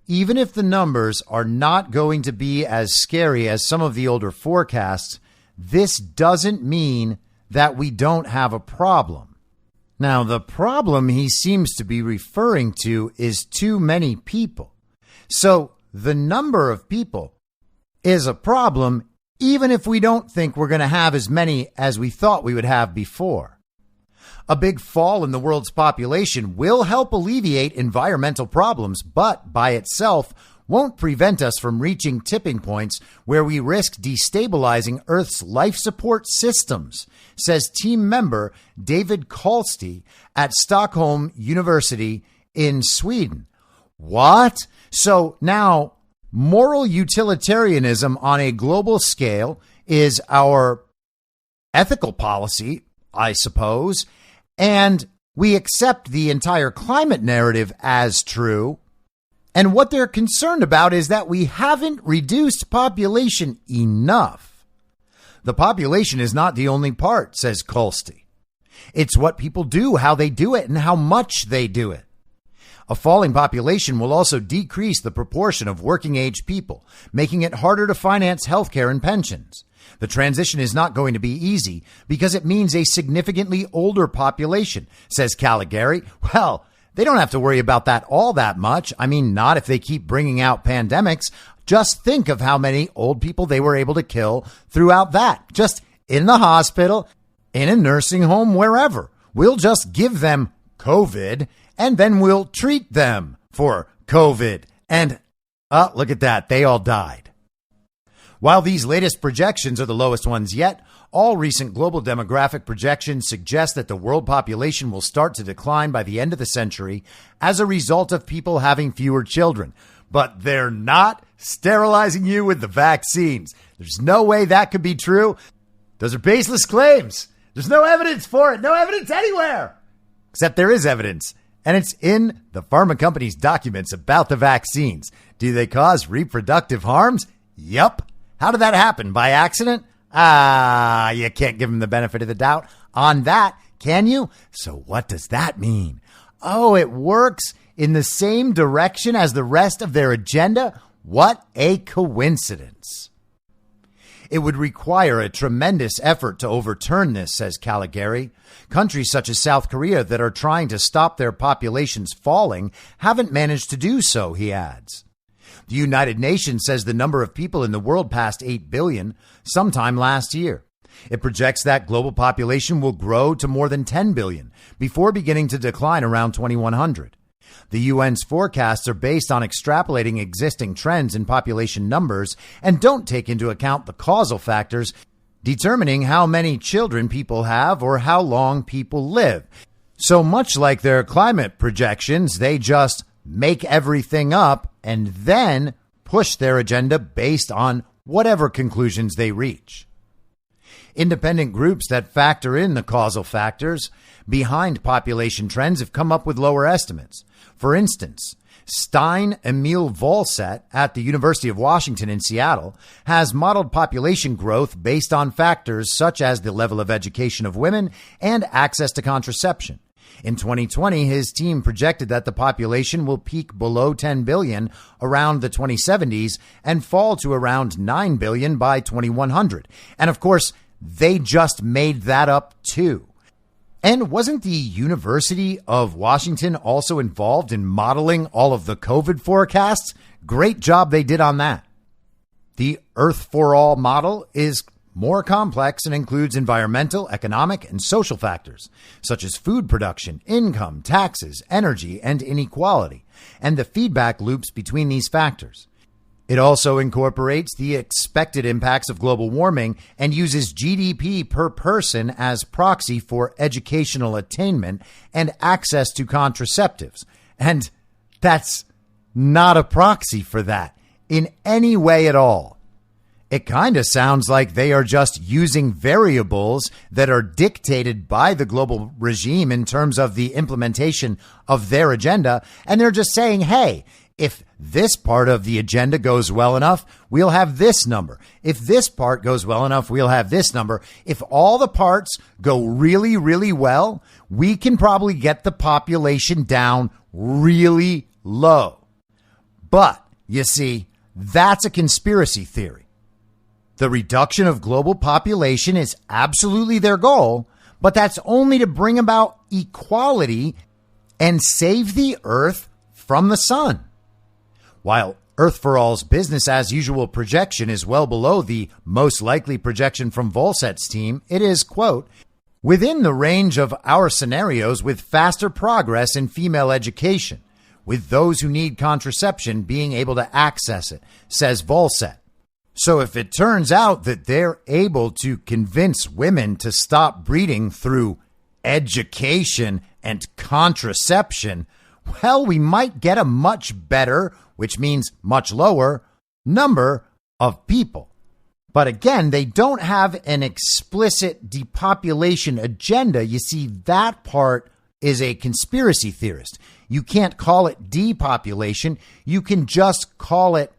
Even if the numbers are not going to be as scary as some of the older forecasts, this doesn't mean that we don't have a problem. Now, the problem he seems to be referring to is too many people. So the number of people is a problem, even if we don't think we're going to have as many as we thought we would have before. A big fall in the world's population will help alleviate environmental problems, but by itself won't prevent us from reaching tipping points where we risk destabilizing Earth's life support systems, says team member David Kalsti at Stockholm University in Sweden. What? So now moral utilitarianism on a global scale is our ethical policy, I suppose, and we accept the entire climate narrative as true. And what they're concerned about is that we haven't reduced population enough. The population is not the only part, says Kalsti. It's what people do, how they do it, and how much they do it. A falling population will also decrease the proportion of working-age people, making it harder to finance healthcare and pensions. The transition is not going to be easy because it means a significantly older population, says Caligari. Well, they don't have to worry about that all that much. I mean, not if they keep bringing out pandemics. Just think of how many old people they were able to kill throughout that. Just in the hospital, in a nursing home, wherever. We'll just give them COVID and then we'll treat them for COVID. And look at that. They all died. While these latest projections are the lowest ones yet, all recent global demographic projections suggest that the world population will start to decline by the end of the century as a result of people having fewer children. But they're not sterilizing you with the vaccines. There's no way that could be true. Those are baseless claims. There's no evidence for it. No evidence anywhere. Except there is evidence. And it's in the pharma company's documents about the vaccines. Do they cause reproductive harms? Yup. How did that happen? By accident? You can't give them the benefit of the doubt on that, can you? So what does that mean? Oh, it works in the same direction as the rest of their agenda? What a coincidence. It would require a tremendous effort to overturn this, says Caligari. Countries such as South Korea that are trying to stop their populations falling haven't managed to do so, he adds. The United Nations says the number of people in the world passed 8 billion sometime last year. It projects that global population will grow to more than 10 billion before beginning to decline around 2100. The UN's forecasts are based on extrapolating existing trends in population numbers and don't take into account the causal factors determining how many children people have or how long people live. So much like their climate projections, they just make everything up and then push their agenda based on whatever conclusions they reach. Independent groups that factor in the causal factors behind population trends have come up with lower estimates. For instance, Stein Emil Volset at the University of Washington in Seattle has modeled population growth based on factors such as the level of education of women and access to contraception. In 2020, his team projected that the population will peak below 10 billion around the 2070s and fall to around 9 billion by 2100. And of course, they just made that up too. And wasn't the University of Washington also involved in modeling all of the COVID forecasts? Great job they did on that. The Earth for All model is more complex and includes environmental, economic, and social factors, such as food production, income, taxes, energy, and inequality, and the feedback loops between these factors. It also incorporates the expected impacts of global warming and uses GDP per person as proxy for educational attainment and access to contraceptives. And that's not a proxy for that in any way at all. It kind of sounds like they are just using variables that are dictated by the global regime in terms of the implementation of their agenda. And they're just saying, hey, if this part of the agenda goes well enough, we'll have this number. If this part goes well enough, we'll have this number. If all the parts go really, really well, we can probably get the population down really low. But, you see, that's a conspiracy theory. The reduction of global population is absolutely their goal, but that's only to bring about equality and save the Earth from the sun. While Earth for All's business as usual projection is well below the most likely projection from Volset's team, it is, quote, within the range of our scenarios with faster progress in female education, with those who need contraception being able to access it, says Volset. So if it turns out that they're able to convince women to stop breeding through education and contraception, well, we might get a much better, which means much lower, number of people. But again, they don't have an explicit depopulation agenda. You see, that part is a conspiracy theorist. You can't call it depopulation. You can just call it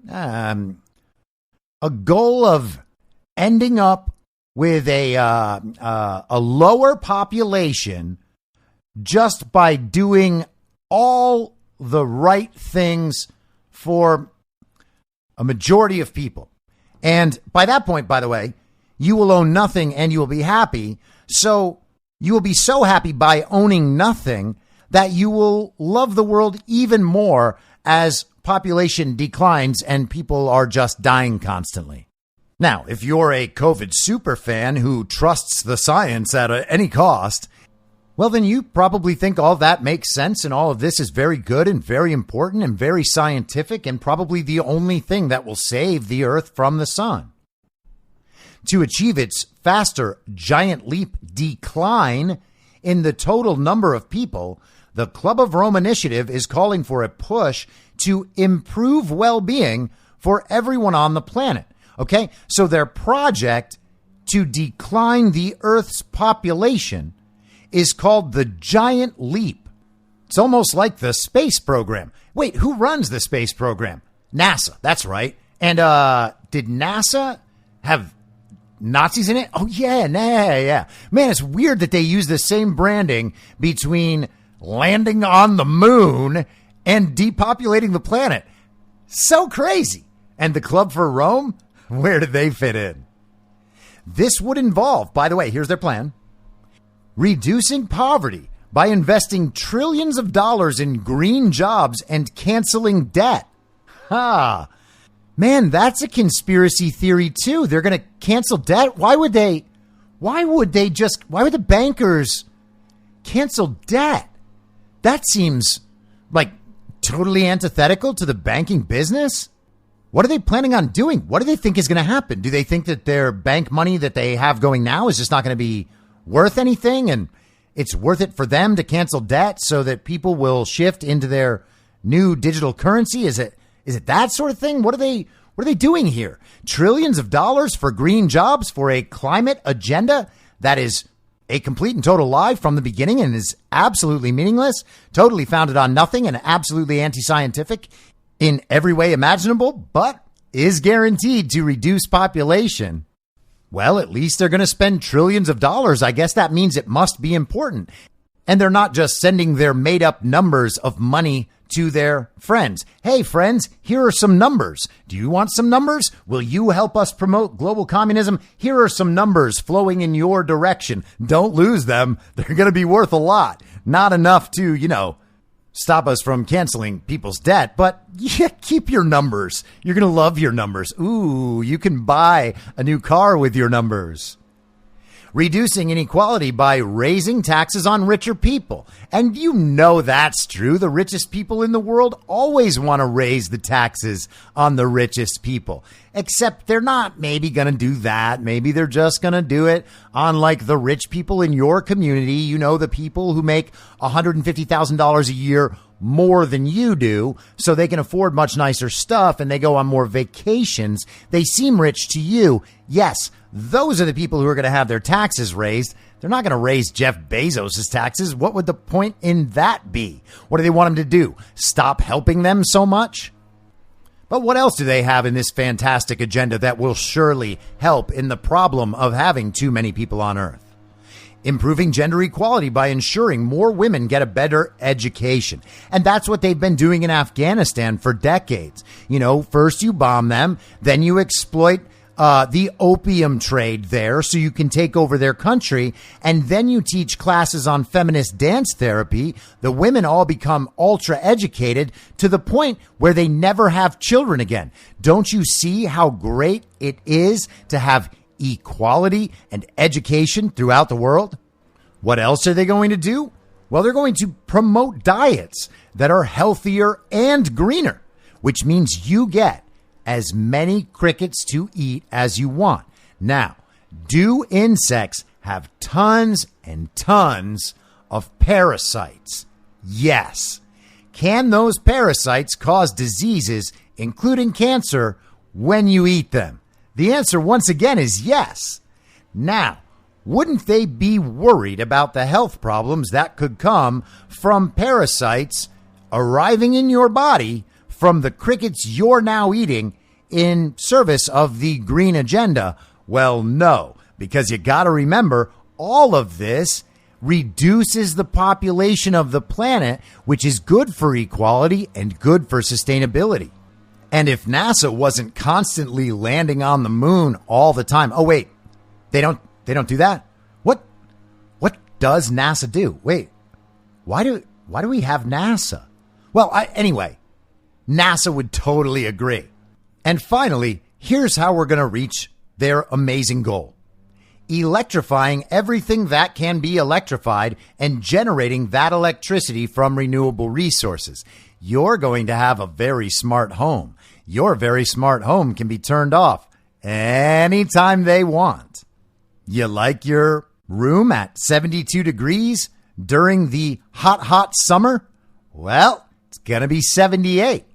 a goal of ending up with a lower population just by doing all the right things for a majority of people. And by that point, by the way, you will own nothing and you will be happy. So you will be so happy by owning nothing that you will love the world even more as population declines and people are just dying constantly. Now, if you're a COVID super fan who trusts the science at any cost, well, then you probably think all that makes sense and all of this is very good and very important and very scientific and probably the only thing that will save the Earth from the sun. To achieve its faster giant leap decline in the total number of people, the Club of Rome initiative is calling for a push to improve well-being for everyone on the planet. Okay, so their project to decline the Earth's population is called the Giant Leap. It's almost like the space program. Wait, who runs the space program? NASA, that's right. And did NASA have Nazis in it? Oh, yeah. Man, it's weird that they use the same branding between landing on the moon and depopulating the planet. So crazy. And the Club for Rome? Where do they fit in? This would involve, by the way, here's their plan, reducing poverty by investing trillions of dollars in green jobs and canceling debt. Ha! Man, that's a conspiracy theory too. They're going to cancel debt? Why would the bankers cancel debt? That seems like totally antithetical to the banking business. What are they planning on doing? What do they think is going to happen? Do they think that their bank money that they have going now is just not going to be worth anything and it's worth it for them to cancel debt so that people will shift into their new digital currency? Is it that sort of thing? What are they doing here? Trillions of dollars for green jobs for a climate agenda that is a complete and total lie from the beginning and is absolutely meaningless, totally founded on nothing and absolutely anti-scientific in every way imaginable, but is guaranteed to reduce population. Well, at least they're going to spend trillions of dollars. I guess that means it must be important. And they're not just sending their made-up numbers of money to their friends. Hey, friends, here are some numbers. Do you want some numbers? Will you help us promote global communism? Here are some numbers flowing in your direction. Don't lose them. They're going to be worth a lot. Not enough to, stop us from canceling people's debt, but yeah, keep your numbers. You're going to love your numbers. Ooh, you can buy a new car with your numbers. Reducing inequality by raising taxes on richer people. And that's true. The richest people in the world always want to raise the taxes on the richest people. Except they're not maybe going to do that. Maybe they're just going to do it on like the rich people in your community. The people who make $150,000 a year more than you do, so they can afford much nicer stuff and they go on more vacations. They seem rich to you. Yes, those are the people who are going to have their taxes raised. They're not going to raise Jeff Bezos' taxes. What would the point in that be? What do they want him to do? Stop helping them so much? But what else do they have in this fantastic agenda that will surely help in the problem of having too many people on Earth? Improving gender equality by ensuring more women get a better education. And that's what they've been doing in Afghanistan for decades. First you bomb them, then you exploit the opium trade there so you can take over their country, and then you teach classes on feminist dance therapy. The women all become ultra educated to the point where they never have children again. Don't you see how great it is to have equality and education throughout the world? What else are they going to do? Well, they're going to promote diets that are healthier and greener, which means you get as many crickets to eat as you want. Now, do insects have tons and tons of parasites? Yes. Can those parasites cause diseases, including cancer, when you eat them? The answer, once again, is yes. Now, wouldn't they be worried about the health problems that could come from parasites arriving in your body from the crickets you're now eating in service of the green agenda? Well, no, because you got to remember, all of this reduces the population of the planet, which is good for equality and good for sustainability. And if NASA wasn't constantly landing on the moon all the time, oh wait, they don't do that? What does NASA do? Wait, why do we have NASA? Well, anyway, NASA would totally agree. And finally, here's how we're going to reach their amazing goal. Electrifying everything that can be electrified and generating that electricity from renewable resources. You're going to have a very smart home. Your very smart home can be turned off anytime they want. You like your room at 72 degrees during the hot summer? Well, it's going to be 78.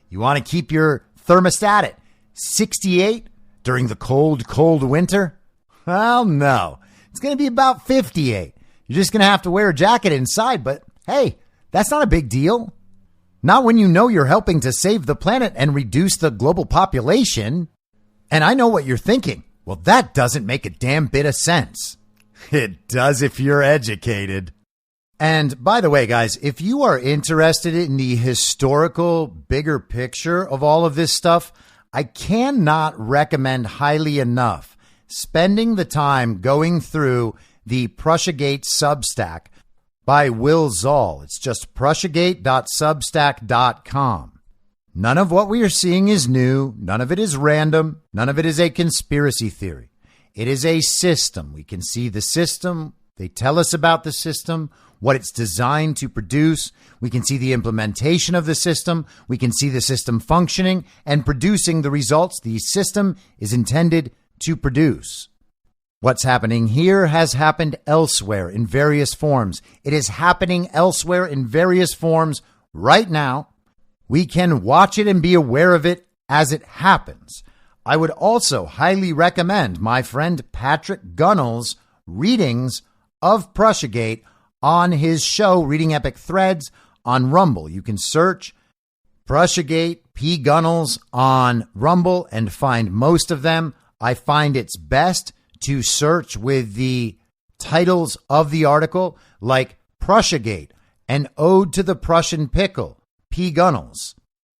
You want to keep your thermostat at 68 during the cold winter? Well, no. It's going to be about 58. You're just going to have to wear a jacket inside, but hey, that's not a big deal. Not when you know you're helping to save the planet and reduce the global population. And I know what you're thinking. Well, that doesn't make a damn bit of sense. It does if you're educated. And by the way, guys, if you are interested in the historical bigger picture of all of this stuff, I cannot recommend highly enough spending the time going through the Prussiagate Substack by Will Zoll. It's just prussiagate.substack.com. None of what we are seeing is new. None of it is random. None of it is a conspiracy theory. It is a system. We can see the system. They tell us about the system, what it's designed to produce. We can see the implementation of the system. We can see the system functioning and producing the results the system is intended to produce. What's happening here has happened elsewhere in various forms. It is happening elsewhere in various forms right now. We can watch it and be aware of it as it happens. I would also highly recommend my friend Patrick Gunnell's readings of Prussiagate on his show, Reading Epic Threads, on Rumble. You can search Prussiagate P. Gunnells on Rumble and find most of them. I find it's best to search with the titles of the article, like Prussiagate, an ode to the Prussian pickle, P. Gunnels,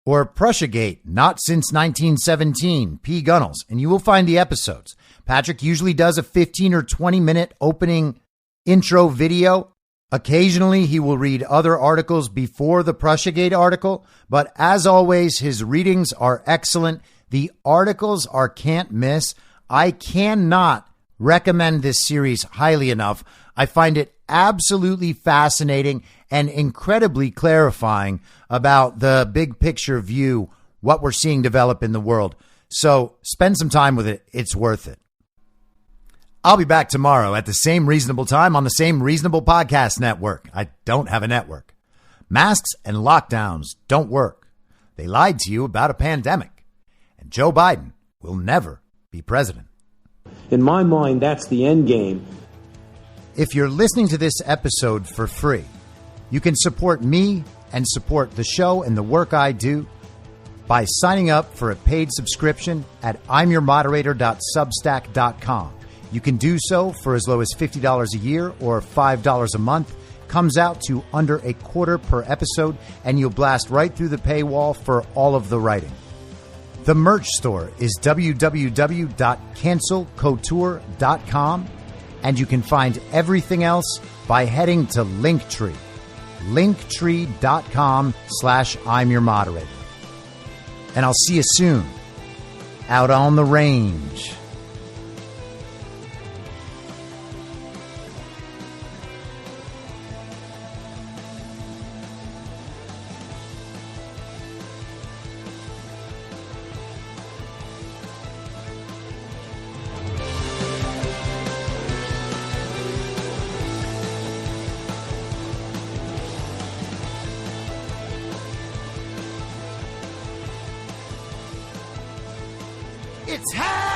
or Prussiagate, not since 1917, P. Gunnels, and you will find the episodes. Patrick usually does a 15 or 20-minute opening intro video. Occasionally, he will read other articles before the Prussiagate article, but as always, his readings are excellent. The articles are can't miss. I cannot recommend this series highly enough. I find it absolutely fascinating and incredibly clarifying about the big picture view, what we're seeing develop in the world. So spend some time with it. It's worth it. I'll be back tomorrow at the same reasonable time on the same reasonable podcast network. I don't have a network. Masks and lockdowns don't work. They lied to you about a pandemic. And Joe Biden will never be president. In my mind, that's the end game. If you're listening to this episode for free, you can support me and support the show and the work I do by signing up for a paid subscription at imyourmoderator.substack.com. You can do so for as low as $50 a year or $5 a month. Comes out to under a quarter per episode, and you'll blast right through the paywall for all of the writing. The merch store is www.cancelcouture.com, and you can find everything else by heading to Linktree. Linktree.com/I'mYourModerator. And I'll see you soon out on the range. It's happening!